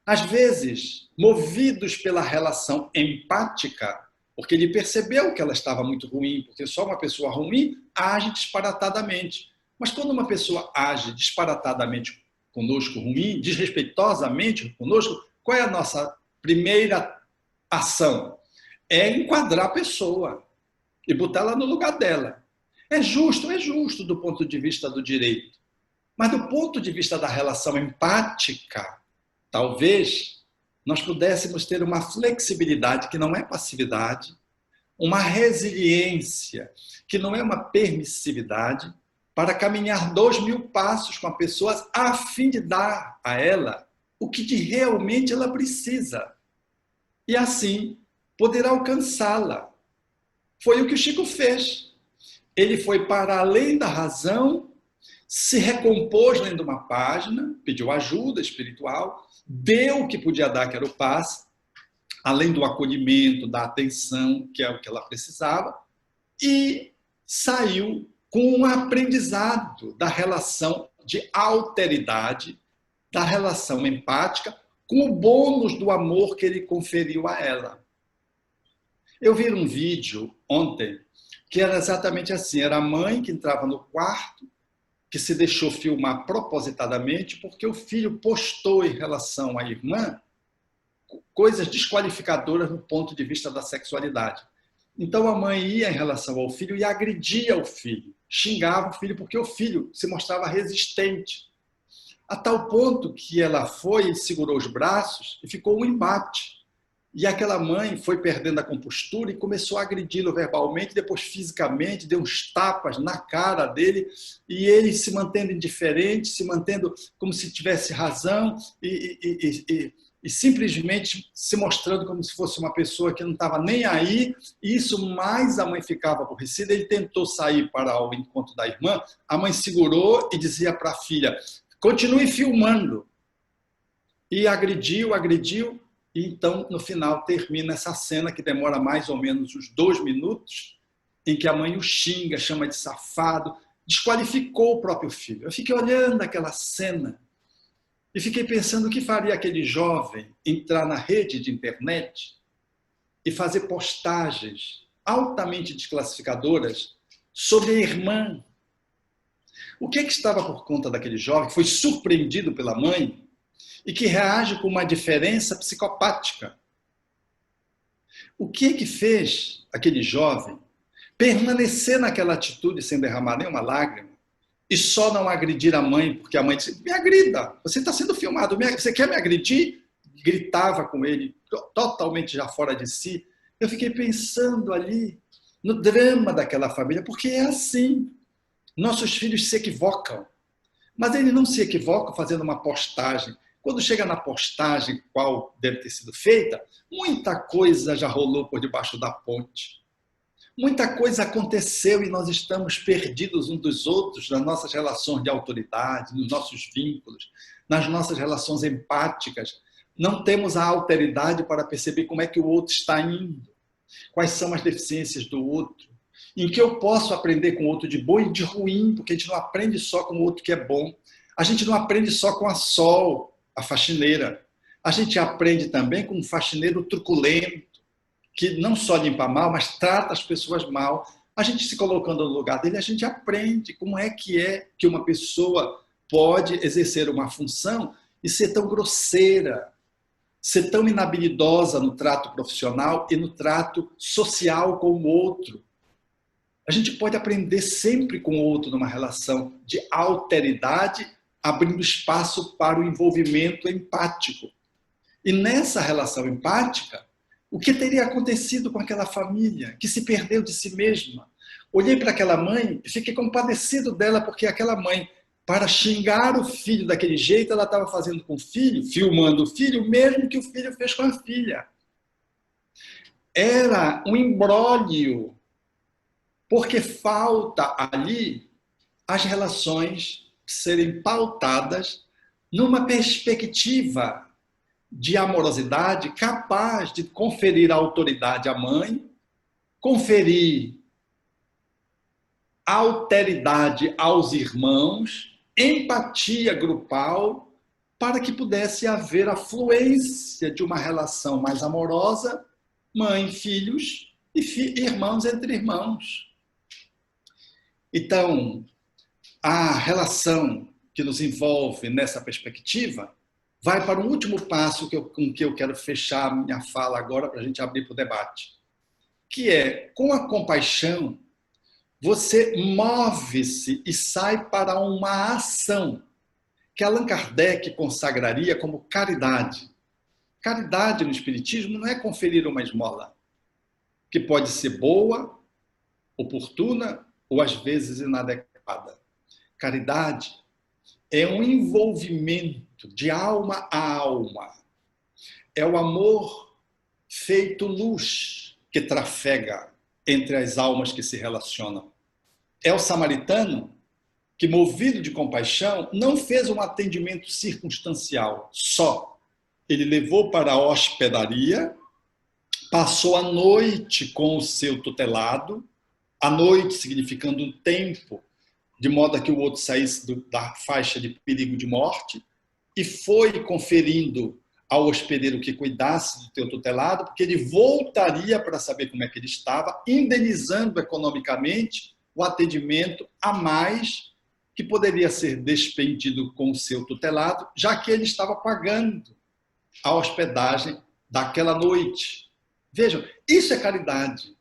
[SPEAKER 3] Às vezes, movidos pela relação empática, porque ele percebeu que ela estava muito ruim, porque só uma pessoa ruim age disparatadamente. Mas quando uma pessoa age disparatadamente conosco, ruim, desrespeitosamente conosco, qual é a nossa primeira ação? É enquadrar a pessoa e botar ela no lugar dela. É justo do ponto de vista do direito. Mas do ponto de vista da relação empática, talvez nós pudéssemos ter uma flexibilidade que não é passividade, uma resiliência que não é uma permissividade, para caminhar 2000 passos com a pessoa a fim de dar a ela o que realmente ela precisa. E assim poder alcançá-la. Foi o que o Chico fez. Ele foi para além da razão, se recompôs lendo uma página, pediu ajuda espiritual, deu o que podia dar, que era o passe, além do acolhimento, da atenção, que é o que ela precisava, e saiu com um aprendizado da relação de alteridade, da relação empática, com o bônus do amor que ele conferiu a ela. Eu vi um vídeo ontem que era exatamente assim, era a mãe que entrava no quarto, que se deixou filmar propositadamente, porque o filho postou em relação à irmã coisas desqualificadoras no ponto de vista da sexualidade. Então a mãe ia em relação ao filho e agredia o filho, xingava o filho, porque o filho se mostrava resistente. A tal ponto que ela foi e segurou os braços e ficou um embate. E aquela mãe foi perdendo a compostura e começou a agredi-lo verbalmente, depois fisicamente, deu uns tapas na cara dele, e ele se mantendo indiferente, se mantendo como se tivesse razão e simplesmente se mostrando como se fosse uma pessoa que não estava nem aí. E isso mais a mãe ficava aborrecida. Ele tentou sair para o encontro da irmã, a mãe segurou e dizia para a filha, continue filmando. E agrediu, e então, no final, termina essa cena que demora mais ou menos uns 2 minutos, em que a mãe o xinga, chama de safado, desqualificou o próprio filho. Eu fiquei olhando aquela cena e fiquei pensando o que faria aquele jovem entrar na rede de internet e fazer postagens altamente desclassificadoras sobre a irmã. O que estava por conta daquele jovem que foi surpreendido pela mãe e que reage com uma diferença psicopática? O que fez aquele jovem permanecer naquela atitude sem derramar nenhuma lágrima e só não agredir a mãe, porque a mãe disse, me agrida, você está sendo filmado, você quer me agredir? Gritava com ele, totalmente já fora de si. Eu fiquei pensando ali no drama daquela família, porque é assim, nossos filhos se equivocam, mas eles não se equivocam fazendo uma postagem. Quando chega na postagem, qual deve ter sido feita, muita coisa já rolou por debaixo da ponte. Muita coisa aconteceu e nós estamos perdidos uns dos outros nas nossas relações de autoridade, nos nossos vínculos, nas nossas relações empáticas. Não temos a alteridade para perceber como é que o outro está indo, quais são as deficiências do outro. em que eu posso aprender com o outro de bom e de ruim, porque a gente não aprende só com o outro que é bom. A gente não aprende só com a Sol, a faxineira. A gente aprende também com um faxineiro truculento, que não só limpa mal, mas trata as pessoas mal. A gente se colocando no lugar dele, a gente aprende como é que uma pessoa pode exercer uma função e ser tão grosseira, ser tão inabilidosa no trato profissional e no trato social com o outro. A gente pode aprender sempre com o outro numa relação de alteridade, abrindo espaço para o envolvimento empático. E nessa relação empática, o que teria acontecido com aquela família que se perdeu de si mesma? Olhei para aquela mãe e fiquei compadecido dela, porque aquela mãe, para xingar o filho daquele jeito, ela estava fazendo com o filho, filmando o filho, o mesmo que o filho fez com a filha. Era um imbróglio, porque falta ali as relações serem pautadas numa perspectiva de amorosidade capaz de conferir autoridade à mãe, conferir alteridade aos irmãos, empatia grupal, para que pudesse haver a fluência de uma relação mais amorosa, mãe, filhos e irmãos entre irmãos. Então, a relação que nos envolve nessa perspectiva vai para o último passo com que eu quero fechar a minha fala agora, para a gente abrir para o debate, que é, com a compaixão, você move-se e sai para uma ação que Allan Kardec consagraria como caridade. Caridade no Espiritismo não é conferir uma esmola, que pode ser boa, oportuna ou às vezes inadequada. Caridade é um envolvimento de alma a alma. É o amor feito luz que trafega entre as almas que se relacionam. É o samaritano que, movido de compaixão, não fez um atendimento circunstancial só. Ele levou para a hospedaria, passou a noite com o seu tutelado, a noite significando um tempo, de modo a que o outro saísse da faixa de perigo de morte, e foi conferindo ao hospedeiro que cuidasse do teu tutelado, porque ele voltaria para saber como é que ele estava, indenizando economicamente o atendimento a mais que poderia ser despendido com o seu tutelado, já que ele estava pagando a hospedagem daquela noite. Vejam, isso é caridade.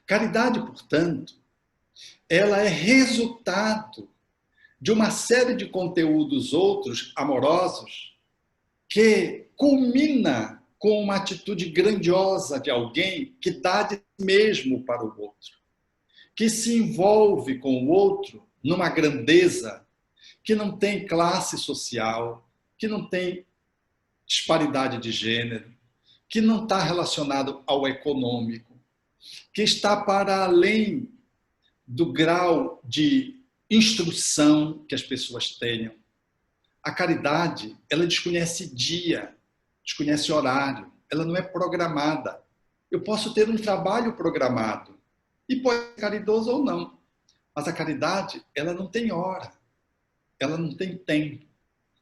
[SPEAKER 3] Caridade, portanto, ela é resultado de uma série de conteúdos outros amorosos que culmina com uma atitude grandiosa de alguém que dá de si mesmo para o outro, que se envolve com o outro numa grandeza que não tem classe social, que não tem disparidade de gênero, que não está relacionado ao econômico, que está para além do grau de instrução que as pessoas tenham. A caridade, ela desconhece dia, desconhece horário, ela não é programada. Eu posso ter um trabalho programado e pode ser caridoso ou não, mas a caridade, ela não tem hora, ela não tem tempo.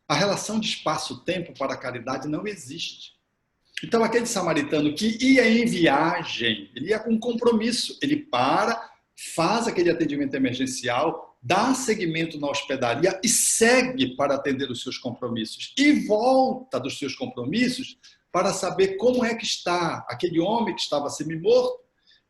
[SPEAKER 3] A relação de espaço-tempo para a caridade não existe. Então, aquele samaritano que ia em viagem, ele ia com compromisso, ele para, faz aquele atendimento emergencial, dá seguimento na hospedaria e segue para atender os seus compromissos. E volta dos seus compromissos para saber como é que está aquele homem que estava semi-morto,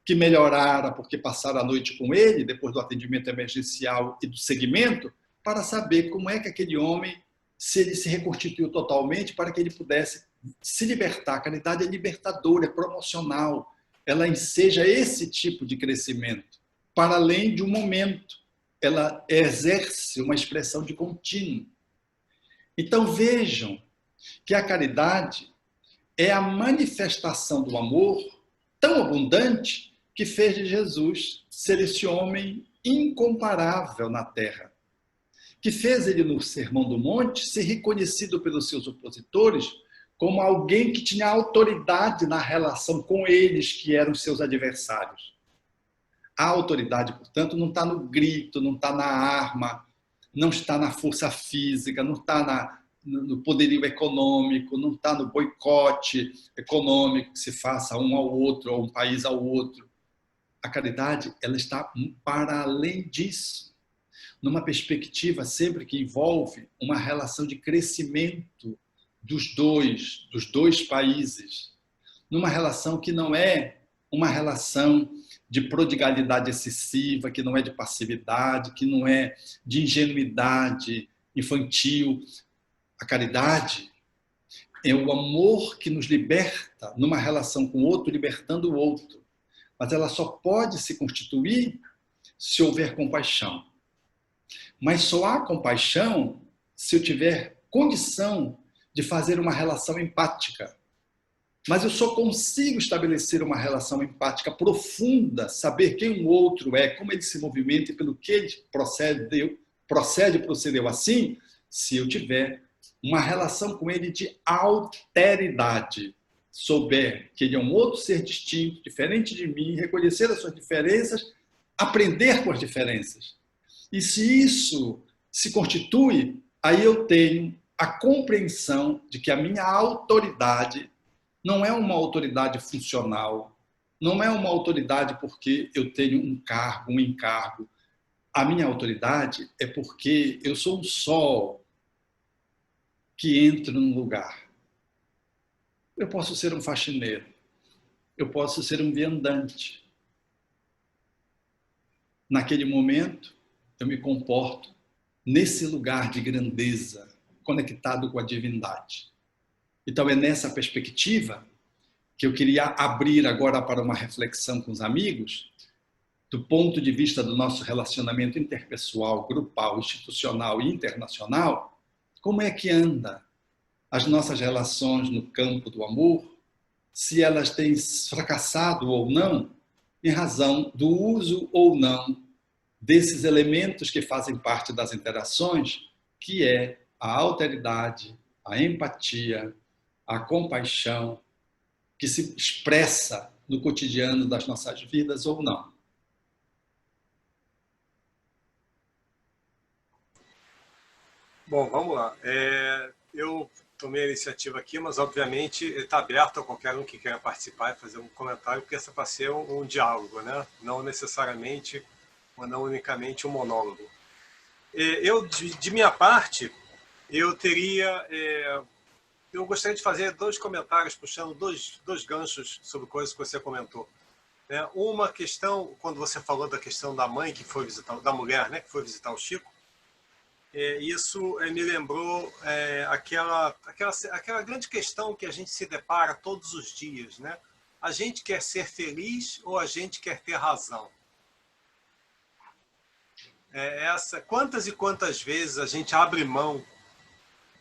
[SPEAKER 3] que melhorara porque passara a noite com ele, depois do atendimento emergencial e do seguimento, para saber como é que aquele homem, se ele se reconstituiu totalmente, para que ele pudesse se libertar. A caridade é libertadora, é promocional. Ela enseja esse tipo de crescimento, para além de um momento. Ela exerce uma expressão de contínuo. Então vejam que a caridade é a manifestação do amor tão abundante que fez de Jesus ser esse homem incomparável na terra, que fez ele no Sermão do Monte ser reconhecido pelos seus opositores como alguém que tinha autoridade na relação com eles, que eram seus adversários. A autoridade, portanto, não está no grito, não está na arma, não está na força física, não está no poderio econômico, não está no boicote econômico que se faça um ao outro, ou um país ao outro. A caridade, ela está para além disso, numa perspectiva sempre que envolve uma relação de crescimento dos dois países, numa relação que não é uma relação de prodigalidade excessiva, que não é de passividade, que não é de ingenuidade infantil. A caridade é o amor que nos liberta numa relação com o outro, libertando o outro. Mas ela só pode se constituir se houver compaixão. Mas só há compaixão se eu tiver condição de fazer uma relação empática. Mas eu só consigo estabelecer uma relação empática profunda, saber quem o outro é, como ele se movimenta e pelo que ele procedeu assim, se eu tiver uma relação com ele de alteridade. Souber que ele é um outro ser distinto, diferente de mim, reconhecer as suas diferenças, aprender com as diferenças. E se isso se constitui, aí eu tenho a compreensão de que a minha autoridade não é uma autoridade funcional, não é uma autoridade porque eu tenho um cargo, um encargo. A minha autoridade é porque eu sou um sol que entra num lugar. Eu posso ser um faxineiro, eu posso ser um viandante. Naquele momento, eu me comporto nesse lugar de grandeza, conectado com a divindade. Então, é nessa perspectiva que eu queria abrir agora para uma reflexão com os amigos, do ponto de vista do nosso relacionamento interpessoal, grupal, institucional e internacional, como é que anda as nossas relações no campo do amor, se elas têm fracassado ou não, em razão do uso ou não desses elementos que fazem parte das interações, que é a alteridade, a empatia, a compaixão, que se expressa no cotidiano das nossas vidas ou não.
[SPEAKER 1] Bom, vamos lá. Eu tomei a iniciativa aqui, mas obviamente está aberto a qualquer um que queira participar e fazer um comentário, porque essa vai ser um diálogo, né? Não necessariamente ou não unicamente um monólogo. Eu, de minha parte, eu gostaria de fazer 2 comentários, puxando dois ganchos sobre coisas que você comentou. Uma questão, quando você falou da questão da mãe que foi visitar, da mulher, né, que foi visitar o Chico, isso me lembrou aquela grande questão que a gente se depara todos os dias, né? A gente quer ser feliz ou a gente quer ter razão? Quantas e quantas vezes a gente abre mão,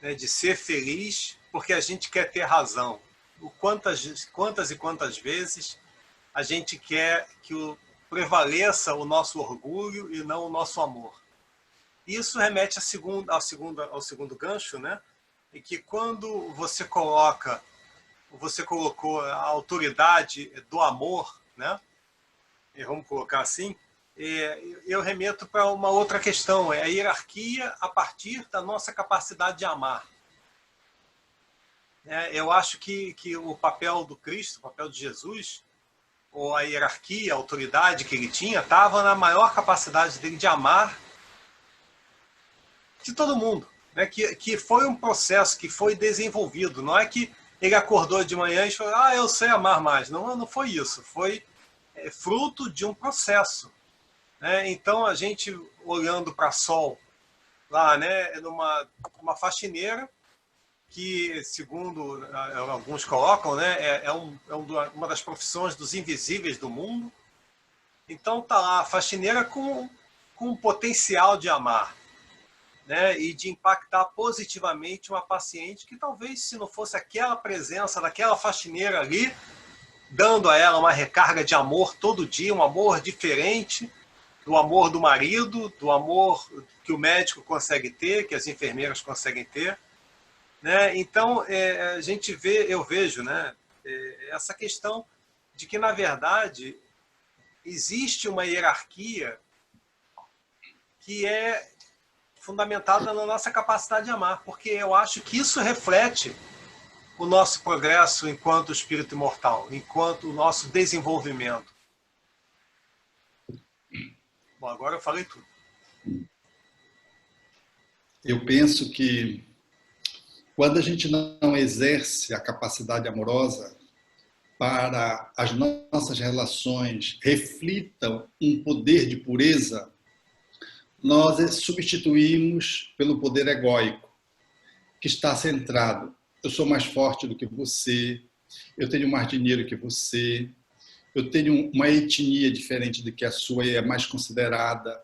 [SPEAKER 1] né, de ser feliz porque a gente quer ter razão? Quantas e quantas vezes a gente quer que prevaleça o nosso orgulho e não o nosso amor? Isso remete ao segundo gancho, né? E que quando você colocou a autoridade do amor, né? E vamos colocar assim, eu remeto para uma outra questão, é a hierarquia a partir da nossa capacidade de amar. Eu acho que o papel do Cristo, o papel de Jesus, ou a hierarquia, a autoridade que ele tinha, estava na maior capacidade dele de amar de todo mundo, né? Que foi um processo que foi desenvolvido. Não é que ele acordou de manhã e falou, eu sei amar mais. Não, não foi isso. Foi fruto de um processo. Então, a gente olhando para Sol, lá, né, numa faxineira, que, segundo alguns colocam, né, uma das profissões dos invisíveis do mundo. Então, está lá a faxineira com um potencial de amar, né, e de impactar positivamente uma paciente que talvez, se não fosse aquela presença daquela faxineira ali, dando a ela uma recarga de amor todo dia, um amor diferente do amor do marido, do amor que o médico consegue ter, que as enfermeiras conseguem ter, né? Então, eu vejo, né, essa questão de que, na verdade, existe uma hierarquia que é fundamentada na nossa capacidade de amar, porque eu acho que isso reflete o nosso progresso enquanto espírito imortal, enquanto o nosso desenvolvimento. Bom, agora eu falei tudo.
[SPEAKER 3] Eu penso que quando a gente não exerce a capacidade amorosa para as nossas relações reflitam um poder de pureza, nós substituímos pelo poder egóico, que está centrado. Eu sou mais forte do que você, eu tenho mais dinheiro que você, eu tenho uma etnia diferente do que a sua e é mais considerada,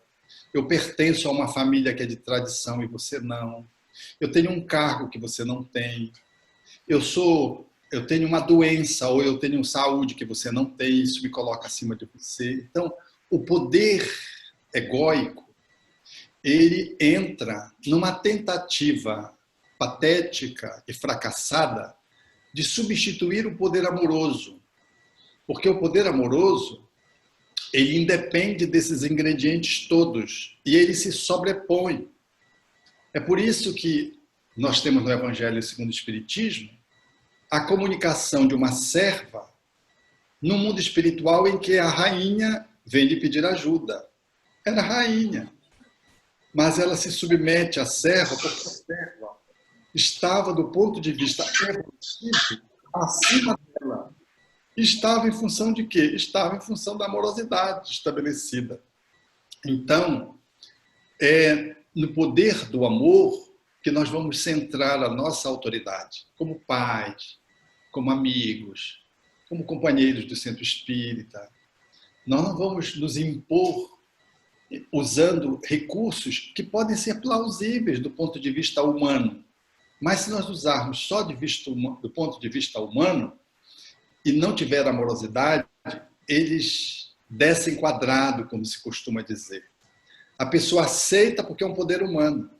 [SPEAKER 3] eu pertenço a uma família que é de tradição e você não, eu tenho um cargo que você não tem, eu tenho uma doença ou eu tenho saúde que você não tem, isso me coloca acima de você. Então, o poder egóico, ele entra numa tentativa patética e fracassada de substituir o poder amoroso. Porque o poder amoroso, ele independe desses ingredientes todos e ele se sobrepõe. É por isso que nós temos no Evangelho segundo o Espiritismo a comunicação de uma serva no mundo espiritual em que a rainha vem lhe pedir ajuda. Era rainha, mas ela se submete à serva porque a serva estava, do ponto de vista evolutivo, acima dela. Estava em função de quê? Estava em função da amorosidade estabelecida. Então, é no poder do amor que nós vamos centrar a nossa autoridade, como pais, como amigos, como companheiros do centro espírita. Nós não vamos nos impor usando recursos que podem ser plausíveis do ponto de vista humano. Mas se nós usarmos só do ponto de vista humano e não tiver amorosidade, eles descem quadrado, como se costuma dizer. A pessoa aceita porque é um poder humano.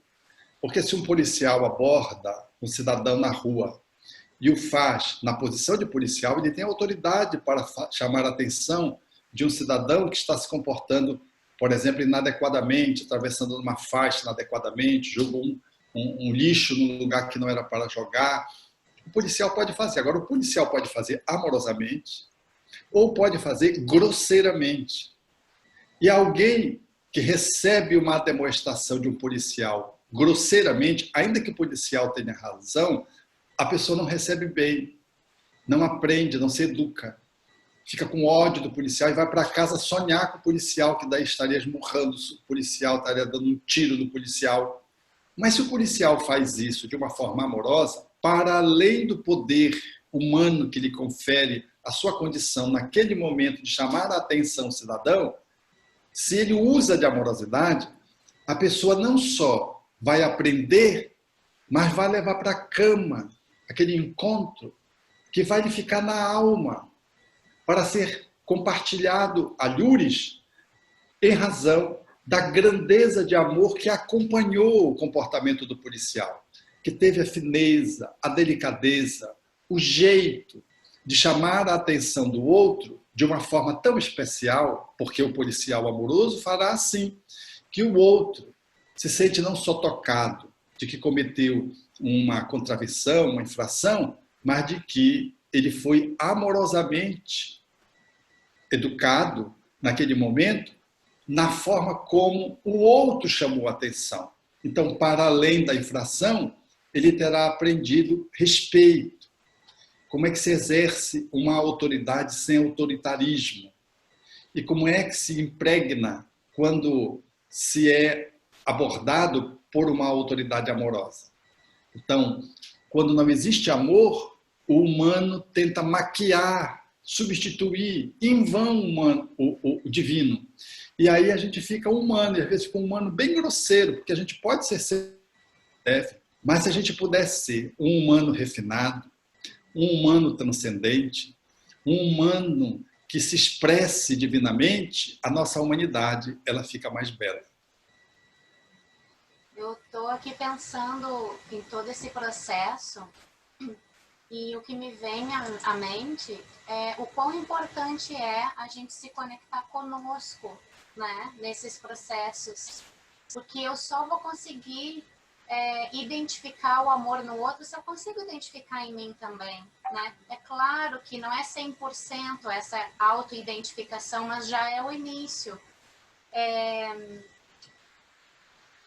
[SPEAKER 3] Porque se um policial aborda um cidadão na rua e o faz na posição de policial, ele tem autoridade para chamar a atenção de um cidadão que está se comportando, por exemplo, inadequadamente, atravessando uma faixa inadequadamente, jogou um lixo num lugar que não era para jogar. O policial pode fazer. Agora, o policial pode fazer amorosamente ou pode fazer grosseiramente. E alguém que recebe uma demonstração de um policial grosseiramente, ainda que o policial tenha razão, a pessoa não recebe bem, não aprende, não se educa. Fica com ódio do policial e vai para casa sonhar com o policial, que daí estaria esmurrando o policial, estaria dando um tiro no policial. Mas se o policial faz isso de uma forma amorosa, para além do poder humano que lhe confere a sua condição naquele momento de chamar a atenção do cidadão, se ele usa de amorosidade, a pessoa não só vai aprender, mas vai levar para a cama aquele encontro que vai lhe ficar na alma para ser compartilhado a lures em razão da grandeza de amor que acompanhou o comportamento do policial, que teve a fineza, a delicadeza, o jeito de chamar a atenção do outro de uma forma tão especial, porque o policial amoroso fará assim, que o outro se sente não só tocado de que cometeu uma contravenção, uma infração, mas de que ele foi amorosamente educado naquele momento na forma como o outro chamou a atenção. Então, para além da infração, ele terá aprendido respeito. Como é que se exerce uma autoridade sem autoritarismo? E como é que se impregna quando se é abordado por uma autoridade amorosa? Então, quando não existe amor, o humano tenta maquiar, substituir em vão o divino. E aí a gente fica humano, e às vezes fica um humano bem grosseiro, porque a gente pode ser mas se a gente pudesse ser um humano refinado, um humano transcendente, um humano que se expresse divinamente, a nossa humanidade ela fica mais bela.
[SPEAKER 4] Eu estou aqui pensando em todo esse processo E o que me vem à mente é o quão importante é a gente se conectar conosco, né, nesses processos. Porque eu só vou conseguir identificar o amor no outro se eu consigo identificar em mim também, né? É claro que não é 100% essa autoidentificação, mas já é o início.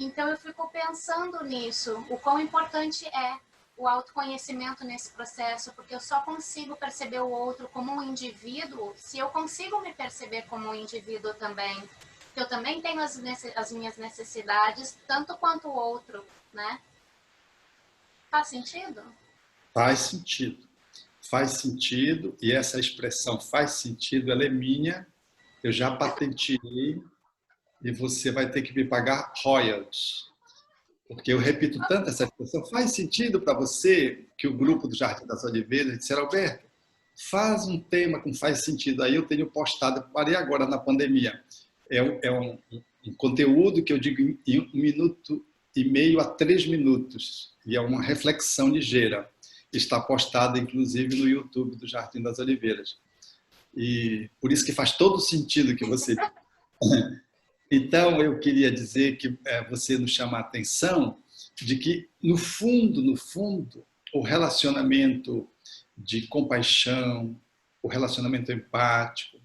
[SPEAKER 4] Então eu fico pensando nisso, o quão importante é o autoconhecimento nesse processo, porque eu só consigo perceber o outro como um indivíduo se eu consigo me perceber como um indivíduo também. Eu também tenho as minhas necessidades, tanto quanto o outro, né? Faz sentido?
[SPEAKER 3] Faz sentido. Faz sentido, e essa expressão faz sentido, ela é minha, eu já patenteei, e você vai ter que me pagar royalties. Porque eu repito tanto essa expressão, faz sentido para você que o grupo do Jardim das Oliveiras disseram, Alberto, faz um tema com faz sentido. Aí eu tenho postado, parei agora na pandemia, é um conteúdo que eu digo em 1 minuto e meio a 3 minutos, e é uma reflexão ligeira. Está postado, inclusive, no YouTube do Jardim das Oliveiras. E por isso que faz todo sentido que você... Então, eu queria dizer que você nos chama a atenção de que, no fundo, o relacionamento de compaixão, o relacionamento empático,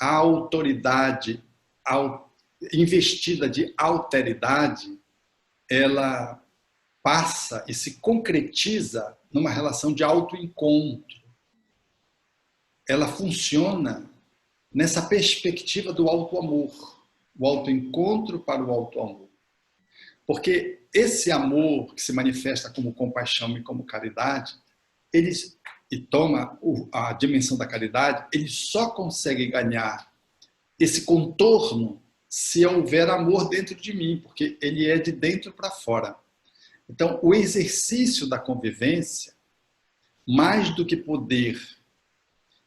[SPEAKER 3] a autoridade investida de alteridade, ela passa e se concretiza numa relação de autoencontro. Ela funciona nessa perspectiva do autoamor. O autoencontro para o autoamor. Porque esse amor que se manifesta como compaixão e como caridade, e toma a dimensão da caridade, ele só consegue ganhar esse contorno se houver amor dentro de mim, porque ele é de dentro para fora. Então, o exercício da convivência, mais do que poder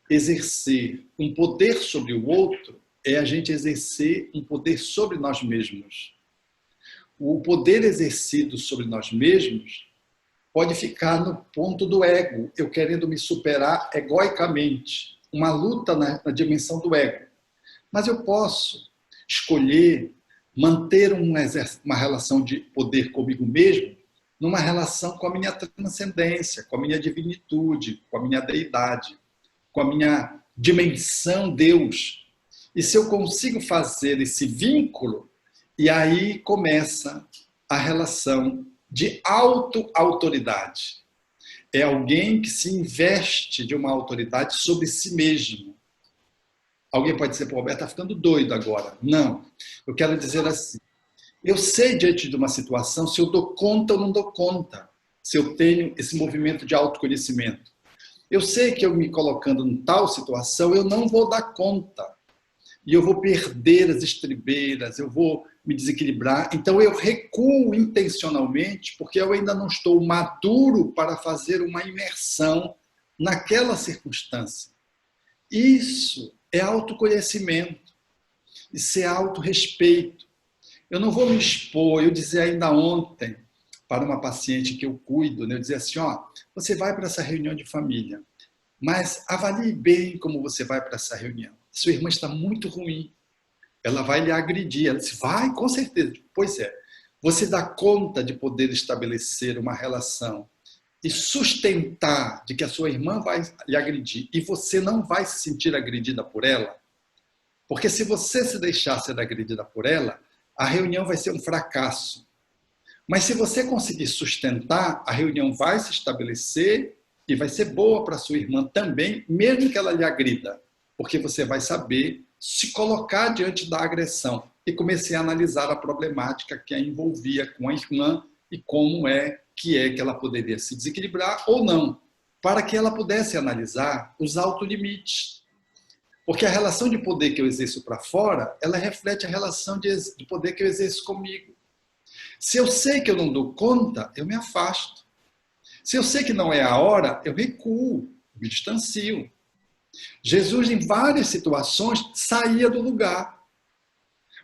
[SPEAKER 3] exercer um poder sobre o outro, é a gente exercer um poder sobre nós mesmos. O poder exercido sobre nós mesmos pode ficar no ponto do ego, eu querendo me superar egoicamente, uma luta na dimensão do ego. Mas eu posso escolher manter uma relação de poder comigo mesmo, numa relação com a minha transcendência, com a minha divinitude, com a minha deidade, com a minha dimensão Deus. E se eu consigo fazer esse vínculo, e aí começa a relação de auto-autoridade. É alguém que se investe de uma autoridade sobre si mesmo. Alguém pode dizer, pô, Alberto, está ficando doido agora. Não, eu quero dizer assim, eu sei diante de uma situação se eu dou conta ou não dou conta, se eu tenho esse movimento de autoconhecimento. Eu sei que eu me colocando em tal situação, eu não vou dar conta. E eu vou perder as estribeiras, eu vou me desequilibrar. Então eu recuo intencionalmente, porque eu ainda não estou maduro para fazer uma imersão naquela circunstância. Isso é autoconhecimento, isso é autorrespeito. Eu não vou me expor, eu dizia ainda ontem para uma paciente que eu cuido, né? Eu dizia assim, ó, você vai para essa reunião de família, mas avalie bem como você vai para essa reunião. Sua irmã está muito ruim, ela vai lhe agredir. Ela disse, vai, com certeza. Pois é, você dá conta de poder estabelecer uma relação e sustentar de que a sua irmã vai lhe agredir e você não vai se sentir agredida por ela? Porque se você se deixar ser agredida por ela, a reunião vai ser um fracasso. Mas se você conseguir sustentar, a reunião vai se estabelecer e vai ser boa para sua irmã também, mesmo que ela lhe agrida. Porque você vai saber se colocar diante da agressão. E comecei a analisar a problemática que a envolvia com a irmã e como é que ela poderia se desequilibrar ou não, para que ela pudesse analisar os autolimites. Porque a relação de poder que eu exerço para fora, ela reflete a relação de poder que eu exerço comigo. Se eu sei que eu não dou conta, eu me afasto. Se eu sei que não é a hora, eu recuo, me distancio. Jesus, em várias situações, saía do lugar.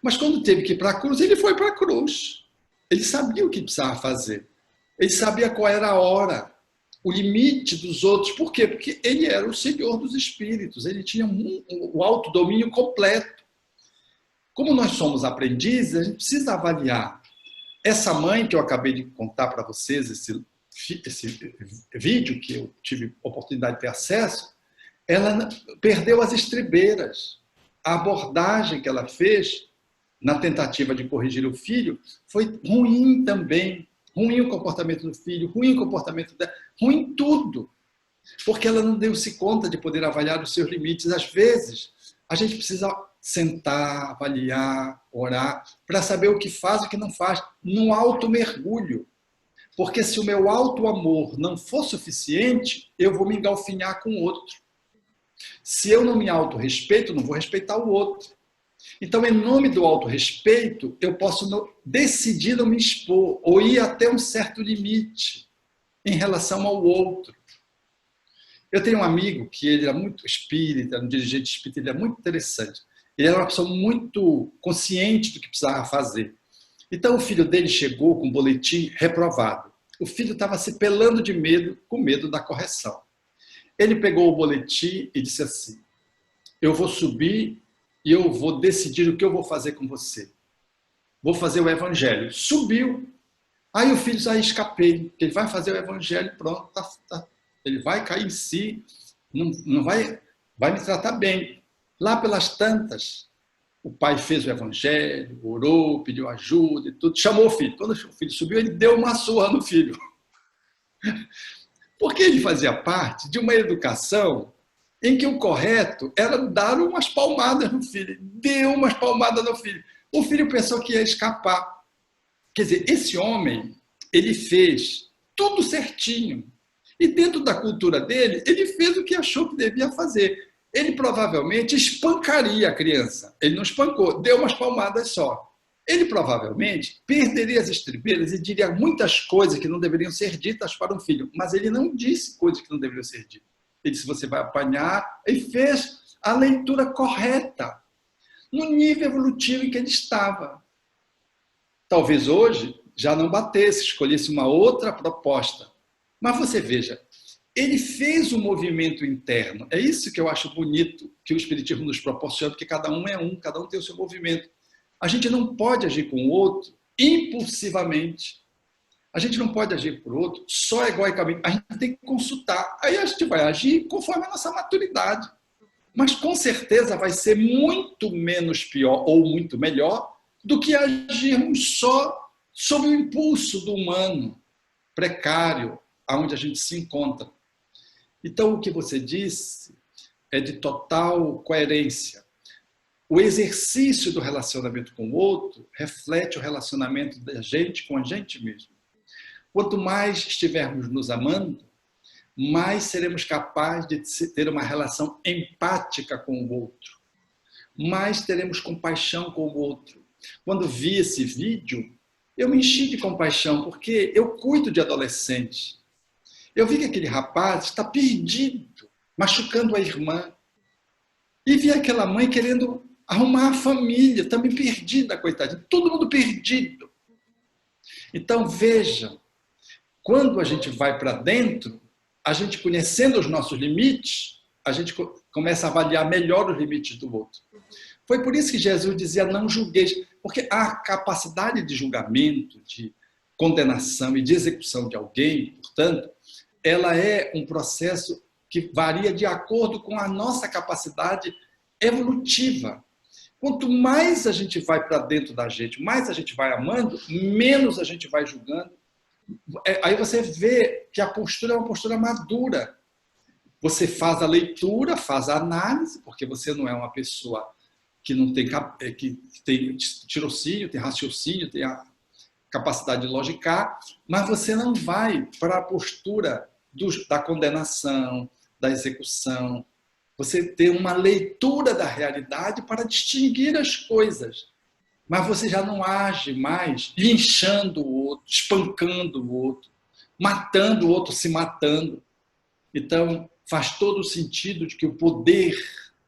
[SPEAKER 3] Mas quando teve que ir para a cruz, ele foi para a cruz. Ele sabia o que precisava fazer. Ele sabia qual era a hora. o limite dos outros. Por quê? Porque ele era o Senhor dos Espíritos, ele tinha o autodomínio completo. Como nós somos aprendizes, a gente precisa avaliar. Essa mãe que eu acabei de contar para vocês, esse vídeo que eu tive oportunidade de ter acesso, ela perdeu as estribeiras. A abordagem que ela fez na tentativa de corrigir o filho foi ruim também. Ruim o comportamento do filho, ruim o comportamento dela, ruim tudo. Porque ela não deu-se conta de poder avaliar os seus limites. Às vezes, a gente precisa sentar, avaliar, orar, para saber o que faz e o que não faz, num alto mergulho. Porque se o meu alto amor não for suficiente, eu vou me engalfinhar com o outro. Se eu não me autorrespeito, não vou respeitar o outro. Então, em nome do autorrespeito, eu posso decidir não me expor ou ir até um certo limite em relação ao outro. Eu tenho um amigo que ele era muito espírita, um dirigente espírita, ele é muito interessante. Ele era uma pessoa muito consciente do que precisava fazer. Então, o filho dele chegou com um boletim reprovado. O filho estava se pelando de medo, com medo da correção. Ele pegou o boletim e disse assim: eu vou subir e eu vou decidir o que eu vou fazer com você. Vou fazer o evangelho. Subiu. Aí o filho disse: escapei. Ele vai fazer o evangelho, pronto. Ele vai cair em si, não vai me tratar bem. Lá pelas tantas, o pai fez o evangelho, orou, pediu ajuda e tudo, chamou o filho. Quando o filho subiu, ele deu uma surra no filho. Porque ele fazia parte de uma educação em que o correto era dar umas palmadas no filho. Deu umas palmadas no filho. O filho pensou que ia escapar. Quer dizer, esse homem, ele fez tudo certinho. E dentro da cultura dele, ele fez o que achou que devia fazer. Ele provavelmente espancaria a criança. Ele não espancou, deu umas palmadas só. Ele provavelmente perderia as estribeiras e diria muitas coisas que não deveriam ser ditas para um filho. Mas ele não disse coisas que não deveriam ser ditas. Ele disse: você vai apanhar. Ele fez a leitura correta, no nível evolutivo em que ele estava. Talvez hoje já não batesse, escolhesse uma outra proposta. Mas você veja, ele fez um movimento interno. É isso que eu acho bonito, que o Espiritismo nos proporciona, porque cada um é um, cada um tem o seu movimento. A gente não pode agir com o outro impulsivamente. A gente não pode agir por outro só egoicamente. A gente tem que consultar. Aí a gente vai agir conforme a nossa maturidade. Mas com certeza vai ser muito menos pior ou muito melhor do que agirmos só sob o impulso do humano precário, aonde a gente se encontra. Então, o que você disse é de total coerência. O exercício do relacionamento com o outro reflete o relacionamento da gente com a gente mesmo. Quanto mais estivermos nos amando, mais seremos capazes de ter uma relação empática com o outro. Mais teremos compaixão com o outro. Quando vi esse vídeo, eu me enchi de compaixão, porque eu cuido de adolescentes. Eu vi que aquele rapaz está perdido, machucando a irmã. E vi aquela mãe querendo arrumar a família, também perdida, coitadinha. Todo mundo perdido. Então, vejam, quando a gente vai para dentro, a gente conhecendo os nossos limites, a gente começa a avaliar melhor os limites do outro. Foi por isso que Jesus dizia: não julgueis, porque a capacidade de julgamento, de condenação e de execução de alguém, portanto, ela é um processo que varia de acordo com a nossa capacidade evolutiva. Quanto mais a gente vai para dentro da gente, mais a gente vai amando, menos a gente vai julgando. Aí você vê que a postura é uma postura madura. Você faz a leitura, faz a análise, porque você não é uma pessoa que não tem, que tem tirocínio, tem raciocínio, tem a capacidade de logicar, mas você não vai para a postura da condenação, da execução. Você tem uma leitura da realidade para distinguir as coisas. Mas você já não age mais linchando o outro, espancando o outro, matando o outro, se matando. Então, faz todo o sentido de que o poder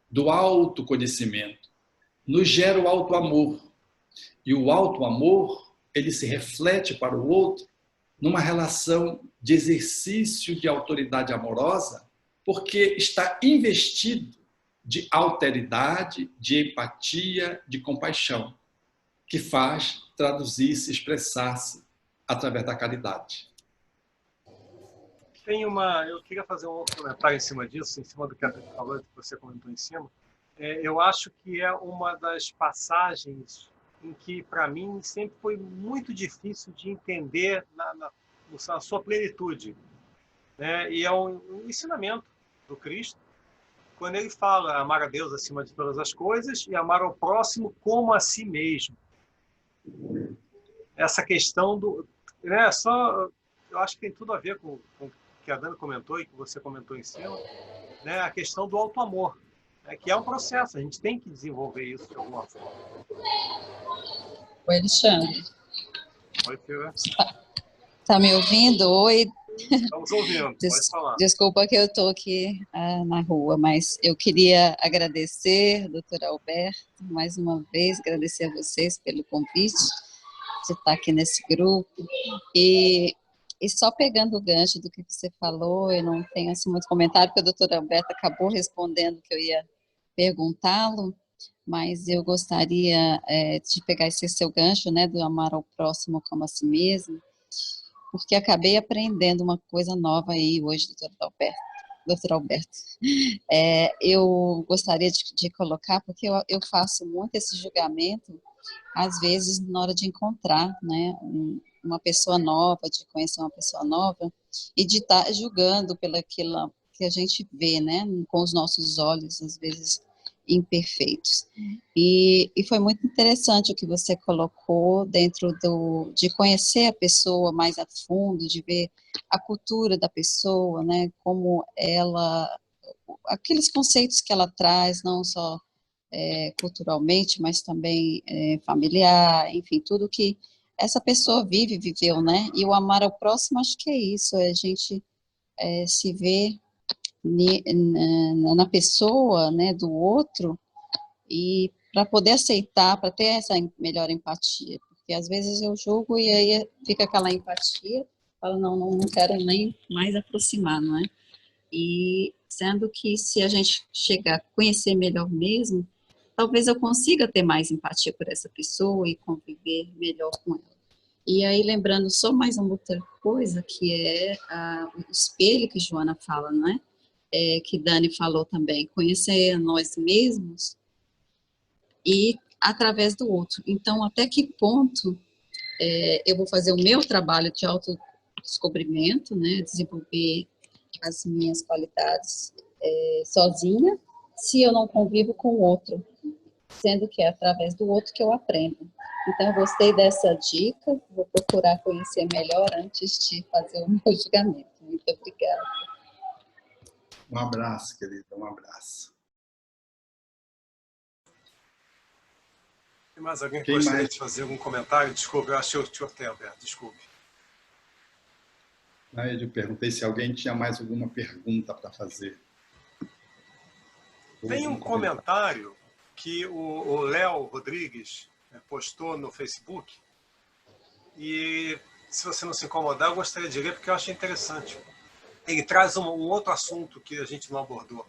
[SPEAKER 3] do autoconhecimento nos gera o auto-amor. E o auto-amor, ele se reflete para o outro numa relação de exercício de autoridade amorosa, porque está investido de alteridade, de empatia, de compaixão, que faz traduzir-se, expressar-se através da caridade.
[SPEAKER 1] Eu queria fazer um outro comentário em cima disso, em cima do que a Dani falou, que você comentou em cima. Eu acho que é uma das passagens em que, para mim, sempre foi muito difícil de entender na sua plenitude, né? E é um ensinamento do Cristo, quando ele fala amar a Deus acima de todas as coisas e amar ao próximo como a si mesmo. Essa questão do... Né, eu acho que tem tudo a ver com o que a Dani comentou e que você comentou em cima, né, a questão do auto-amor, né, que é um processo, a gente tem que desenvolver isso de alguma forma.
[SPEAKER 5] Oi, Alexandre.
[SPEAKER 1] Oi, Fira.
[SPEAKER 5] Tá me ouvindo? Oi.
[SPEAKER 1] Estamos ouvindo, pode falar.
[SPEAKER 5] Desculpa que eu estou aqui na rua, mas eu queria agradecer, doutor Alberto, mais uma vez, agradecer a vocês pelo convite de estar aqui nesse grupo. E só pegando o gancho do que você falou, eu não tenho assim, muito comentário, porque o doutor Alberto acabou respondendo o que eu ia perguntá-lo, mas eu gostaria de pegar esse seu gancho, né, do amar ao próximo como a si mesmo, porque acabei aprendendo uma coisa nova aí hoje, doutor Alberto. Eu gostaria de colocar, porque eu faço muito esse julgamento, às vezes, na hora de encontrar, né, uma pessoa nova, de conhecer uma pessoa nova, e de estar julgando pelaquilo que a gente vê, né, com os nossos olhos, às vezes, imperfeitos. E foi muito interessante o que você colocou dentro de conhecer a pessoa mais a fundo, de ver a cultura da pessoa, né, como aqueles conceitos que ela traz, não só culturalmente, mas também familiar, enfim, tudo que essa pessoa viveu, né, e o amar ao próximo, acho que é isso, a gente se vê na pessoa, né, do outro, e para poder aceitar, para ter essa melhor empatia, porque às vezes eu julgo e aí fica aquela empatia, falo, não quero nem mais aproximar, não é? E sendo que se a gente chegar a conhecer melhor mesmo, talvez eu consiga ter mais empatia por essa pessoa e conviver melhor com ela. E aí, lembrando só mais uma outra coisa, que é o espelho que Joana fala, não é? Que Dani falou também, conhecer nós mesmos e através do outro. Então, até que ponto eu vou fazer o meu trabalho de autodescobrimento, né, desenvolver as minhas qualidades sozinha, se eu não convivo com o outro, sendo que é através do outro que eu aprendo. Então, eu gostei dessa dica, vou procurar conhecer melhor antes de fazer o meu julgamento. Muito obrigada.
[SPEAKER 3] Um abraço, querida, um abraço.
[SPEAKER 1] Tem mais alguém que gostaria de fazer algum comentário? Desculpe, eu acho que eu te cortei, Alberto, desculpe.
[SPEAKER 3] Eu perguntei se alguém tinha mais alguma pergunta para fazer.
[SPEAKER 1] Tem um comentário que o Léo Rodrigues postou no Facebook, e se você não se incomodar, eu gostaria de ler porque eu achei interessante. Ele traz um outro assunto que a gente não abordou.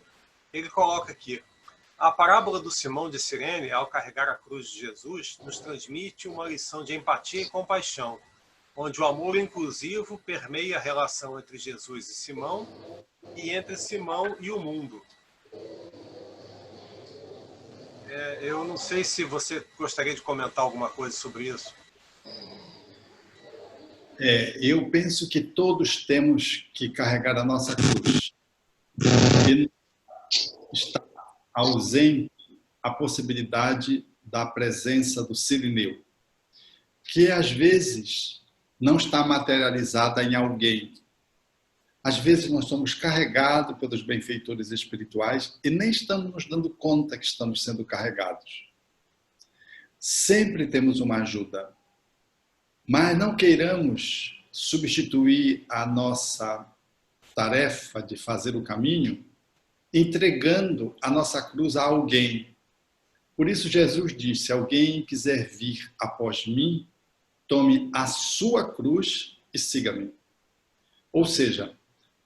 [SPEAKER 1] Ele coloca aqui: a parábola do Simão de Cirene, ao carregar a cruz de Jesus, nos transmite uma lição de empatia e compaixão, onde o amor inclusivo permeia a relação entre Jesus e Simão e entre Simão e o mundo. Eu não sei se você gostaria de comentar alguma coisa sobre isso.
[SPEAKER 3] Eu penso que todos temos que carregar a nossa cruz. E está ausente a possibilidade da presença do Cirineu, que às vezes não está materializada em alguém. Às vezes nós somos carregados pelos benfeitores espirituais e nem estamos nos dando conta que estamos sendo carregados. Sempre temos uma ajuda, mas não queiramos substituir a nossa tarefa de fazer o caminho entregando a nossa cruz a alguém. Por isso Jesus disse: se alguém quiser vir após mim, tome a sua cruz e siga-me. Ou seja,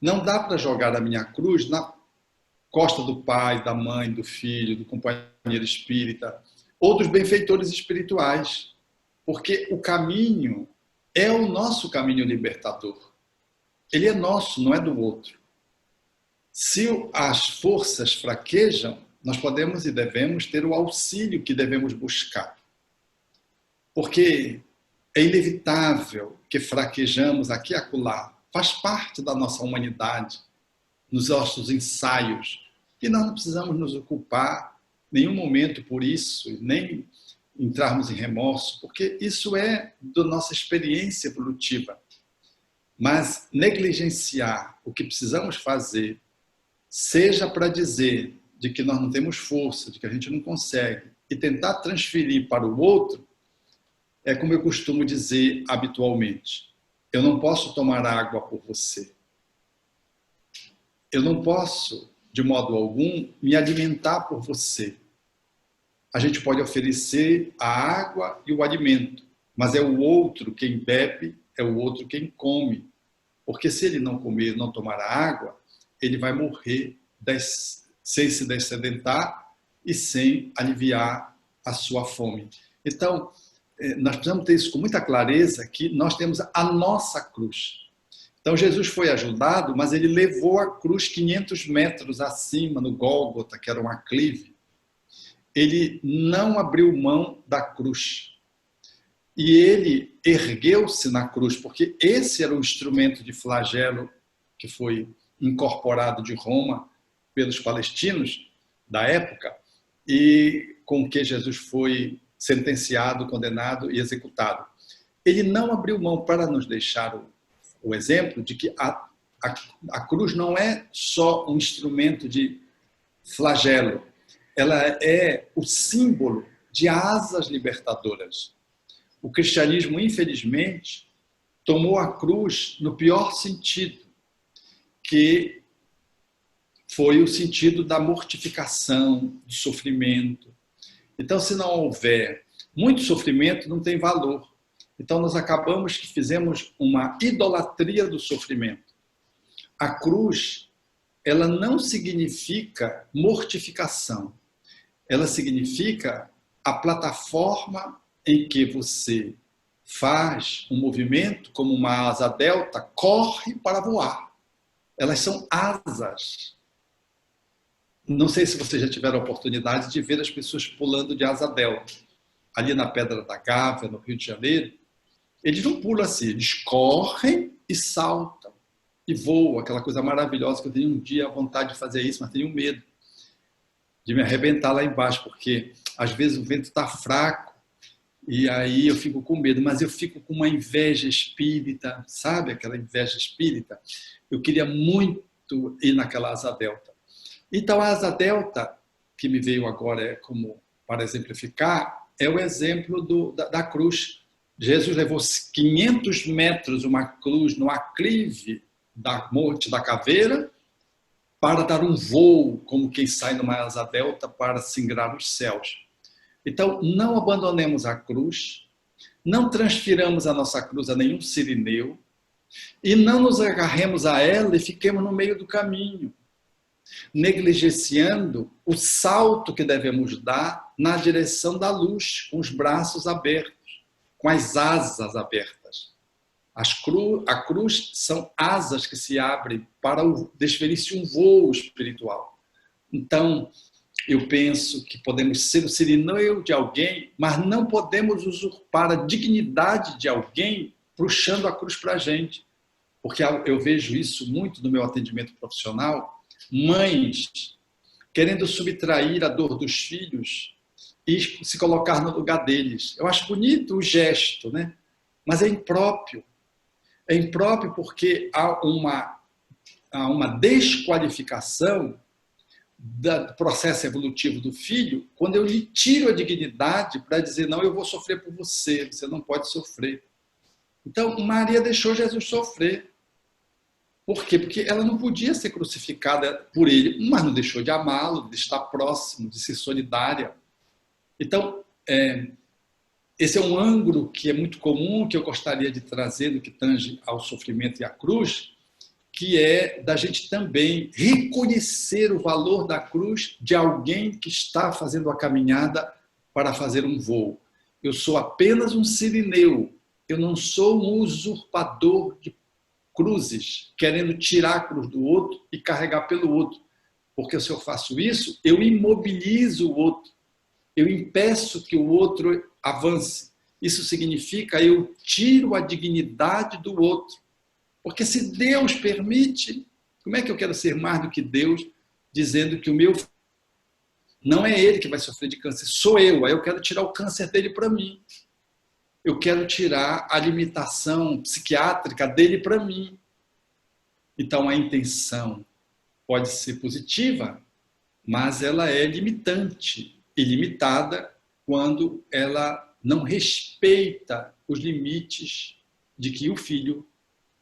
[SPEAKER 3] não dá para jogar a minha cruz na costa do pai, da mãe, do filho, do companheiro espírita ou dos benfeitores espirituais, porque o caminho é o nosso caminho libertador. Ele é nosso, não é do outro. Se as forças fraquejam, nós podemos e devemos ter o auxílio que devemos buscar. Porque é inevitável que fraquejamos aqui e acolá. Faz parte da nossa humanidade, nos nossos ensaios. E nós não precisamos nos ocupar em nenhum momento por isso, nem entrarmos em remorso, porque isso é da nossa experiência evolutiva. Mas negligenciar o que precisamos fazer, seja para dizer de que nós não temos força, de que a gente não consegue, e tentar transferir para o outro, é como eu costumo dizer habitualmente. Eu não posso tomar água por você. Eu não posso, de modo algum, me alimentar por você. A gente pode oferecer a água e o alimento, mas é o outro quem bebe, é o outro quem come. Porque se ele não comer, não tomar a água, ele vai morrer sem se dessedentar e sem aliviar a sua fome. Então, nós precisamos ter isso com muita clareza, que nós temos a nossa cruz. Então, Jesus foi ajudado, mas ele levou a cruz 500 metros acima, no Gólgota, que era um aclive. Ele não abriu mão da cruz. E ele ergueu-se na cruz, porque esse era o instrumento de flagelo que foi incorporado de Roma pelos palestinos da época e com que Jesus foi sentenciado, condenado e executado. Ele não abriu mão para nos deixar o exemplo de que a cruz não é só um instrumento de flagelo, ela é o símbolo de asas libertadoras. O cristianismo, infelizmente, tomou a cruz no pior sentido, que foi o sentido da mortificação, do sofrimento. Então, se não houver muito sofrimento, não tem valor. Então, nós acabamos que fizemos uma idolatria do sofrimento. A cruz, ela não significa mortificação. Ela significa a plataforma em que você faz um movimento como uma asa delta, corre para voar. Elas são asas. Não sei se vocês já tiveram a oportunidade de ver as pessoas pulando de asa delta. Ali na Pedra da Gávea, no Rio de Janeiro, eles não pulam assim, eles correm e saltam. E voam, aquela coisa maravilhosa que eu tenho um dia a vontade de fazer isso, mas tenho medo de me arrebentar lá embaixo, porque às vezes o vento está fraco e aí eu fico com medo, mas eu fico com uma inveja espírita, sabe aquela inveja espírita? Eu queria muito ir naquela asa delta. Então a asa delta, que me veio agora como para exemplificar, é o exemplo da cruz. Jesus levou 500 metros uma cruz no aclive da Monte da Caveira para dar um voo, como quem sai numa asa delta para singrar os céus. Então, não abandonemos a cruz, não transfiramos a nossa cruz a nenhum sirineu e não nos agarremos a ela e fiquemos no meio do caminho, negligenciando o salto que devemos dar na direção da luz, com os braços abertos, com as asas abertas. A cruz são asas que se abrem para desferir-se um voo espiritual. Então, eu penso que podemos ser o sirineu de alguém, mas não podemos usurpar a dignidade de alguém puxando a cruz para a gente. Porque eu vejo isso muito no meu atendimento profissional, mães querendo subtrair a dor dos filhos e se colocar no lugar deles. Eu acho bonito o gesto, né? Mas é impróprio. É impróprio porque há uma desqualificação do processo evolutivo do filho quando eu lhe tiro a dignidade para dizer, não, eu vou sofrer por você, você não pode sofrer. Então, Maria deixou Jesus sofrer. Por quê? Porque ela não podia ser crucificada por ele, mas não deixou de amá-lo, de estar próximo, de ser solidária. Então, esse é um ângulo que é muito comum, que eu gostaria de trazer no que tange ao sofrimento e à cruz, que é da gente também reconhecer o valor da cruz de alguém que está fazendo a caminhada para fazer um voo. Eu sou apenas um sirineu, eu não sou um usurpador de cruzes, querendo tirar a cruz do outro e carregar pelo outro. Porque se eu faço isso, eu imobilizo o outro, eu impeço que o outro avance. Isso significa eu tiro a dignidade do outro. Porque se Deus permite, como é que eu quero ser mais do que Deus, dizendo que o meu não é ele que vai sofrer de câncer, sou eu. Aí eu quero tirar o câncer dele para mim. Eu quero tirar a limitação psiquiátrica dele para mim. Então a intenção pode ser positiva, mas ela é limitante e limitada quando ela não respeita os limites de que o filho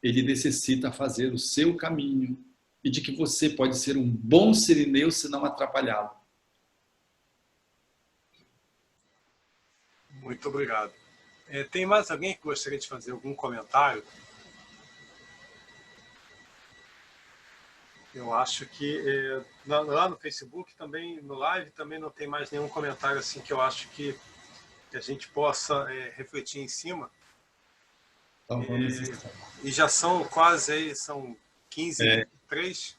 [SPEAKER 3] ele necessita fazer o seu caminho e de que você pode ser um bom sirineu se não atrapalhá-lo.
[SPEAKER 1] Muito obrigado. Tem mais alguém que gostaria de fazer algum comentário? Eu acho que lá no Facebook, também no live, também não tem mais nenhum comentário assim que eu acho que a gente possa refletir em cima.
[SPEAKER 3] Então,
[SPEAKER 1] e já são quase aí, são 15h23.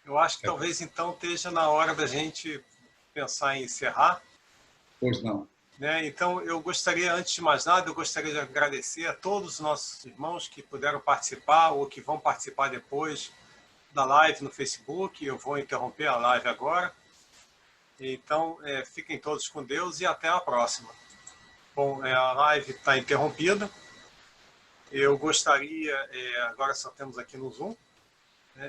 [SPEAKER 1] Eu acho que talvez então esteja na hora da gente pensar em encerrar.
[SPEAKER 3] Pois não.
[SPEAKER 1] Então, eu gostaria, antes de mais nada, eu gostaria de agradecer a todos os nossos irmãos que puderam participar ou que vão participar depois da live no Facebook. Eu vou interromper a live agora. Então, fiquem todos com Deus e até a próxima. Bom, a live está interrompida. Eu gostaria, agora só temos aqui no Zoom,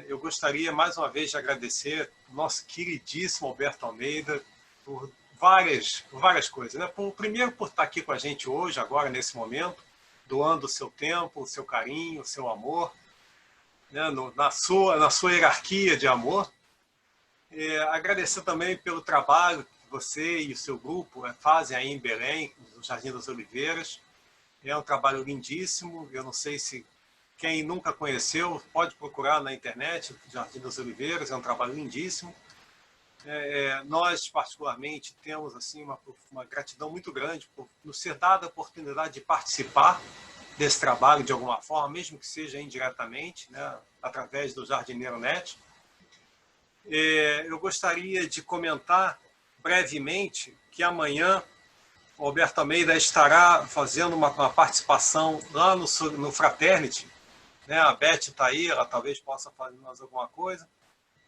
[SPEAKER 1] eu gostaria mais uma vez de agradecer o nosso queridíssimo Alberto Almeida por várias coisas. Primeiro, por estar aqui com a gente hoje, agora, nesse momento, doando o seu tempo, o seu carinho, o seu amor, na sua hierarquia de amor. Agradecer também pelo trabalho que você e o seu grupo fazem aí em Belém, no Jardim das Oliveiras. É um trabalho lindíssimo. Eu não sei se quem nunca conheceu pode procurar na internet, Jardim das Oliveiras, é um trabalho lindíssimo. Nós, particularmente, temos assim, uma gratidão muito grande por nos ser dada a oportunidade de participar desse trabalho de alguma forma, mesmo que seja indiretamente, através do Jardineiro Net. Eu gostaria de comentar brevemente que amanhã o Alberto Almeida estará fazendo uma participação lá no Fraternity. A Beth está aí, ela talvez possa fazer mais alguma coisa.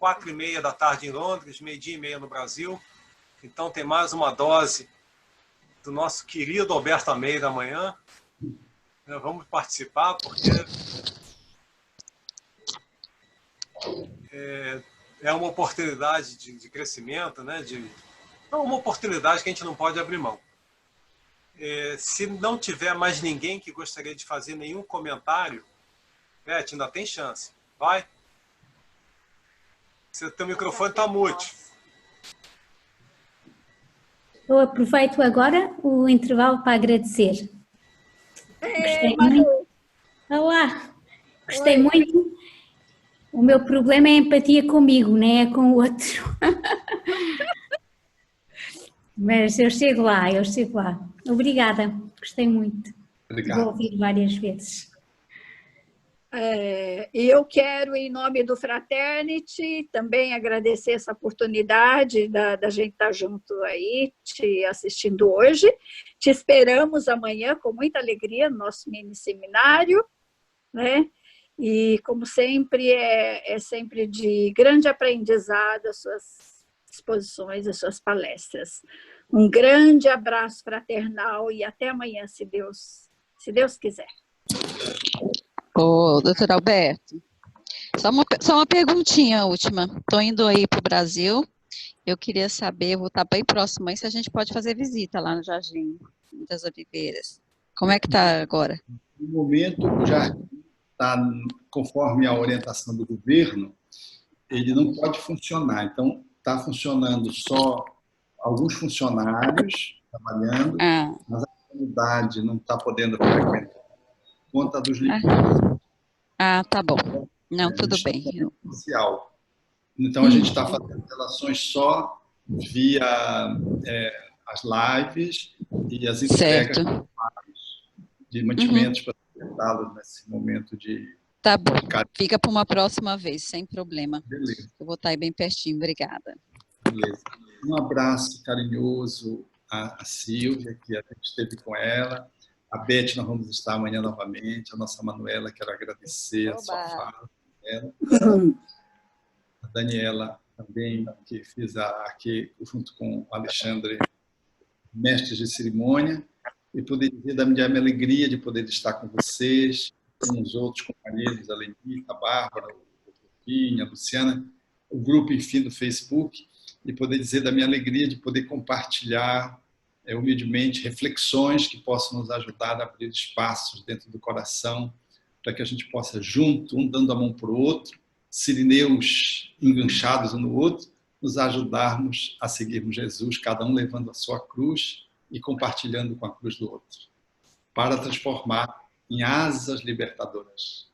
[SPEAKER 1] 4h30 da tarde em Londres, 12h30 no Brasil. Então tem mais uma dose do nosso querido Alberto Almeida amanhã. Vamos participar, porque é uma oportunidade de crescimento, é uma oportunidade que a gente não pode abrir mão. Se não tiver mais ninguém que gostaria de fazer nenhum comentário, Beth, ainda tem chance. Vai. Seu teu microfone está mute.
[SPEAKER 6] Eu aproveito agora o intervalo para agradecer. Gostei muito. Olá, gostei muito. O meu problema é a empatia comigo, não é com o outro. Mas eu chego lá. Obrigada, gostei muito.
[SPEAKER 3] Obrigado.
[SPEAKER 6] Vou ouvir várias vezes.
[SPEAKER 7] Eu quero, em nome do Fraternity, também agradecer essa oportunidade da gente estar junto aí, te assistindo hoje. Te esperamos amanhã com muita alegria no nosso mini seminário, E, como sempre, é sempre de grande aprendizado as suas exposições, as suas palestras. Um grande abraço fraternal e até amanhã, se Deus quiser.
[SPEAKER 5] Ô, doutor Alberto, só uma perguntinha última. Estou indo aí para o Brasil. Eu queria saber, vou estar bem próximo aí, se a gente pode fazer visita lá no Jardim das Oliveiras. Como é que está agora?
[SPEAKER 3] No momento, o jardim está, conforme a orientação do governo, ele não pode funcionar. Então, está funcionando só alguns funcionários trabalhando, mas a disponibilidade, não está podendo frequentar. Conta dos livros.
[SPEAKER 5] Tá bom. Não, tudo bem.
[SPEAKER 3] Social. Então, a gente está fazendo relações só via as lives e as entregas de mantimentos para ajudá-los nesse momento de...
[SPEAKER 5] Tá bom. Fica para uma próxima vez, sem problema.
[SPEAKER 3] Beleza.
[SPEAKER 5] Eu vou estar aí bem pertinho. Obrigada.
[SPEAKER 3] Beleza. Um abraço carinhoso à Silvia, que a gente esteve com ela. A Beth, nós vamos estar amanhã novamente. A nossa Manuela, quero agradecer a sua fala. A Daniela também, que fiz aqui, junto com o Alexandre, mestres de cerimônia, e poder dizer da minha alegria de poder estar com vocês, com os outros companheiros, a Lenita, a Bárbara, o Luquinha, a Luciana, o grupo, enfim, do Facebook, e poder dizer da minha alegria de poder compartilhar humildemente reflexões que possam nos ajudar a abrir espaços dentro do coração para que a gente possa, junto, um dando a mão para o outro, sirineus enganchados um no outro, nos ajudarmos a seguirmos Jesus, cada um levando a sua cruz e compartilhando com a cruz do outro, para transformar em asas libertadoras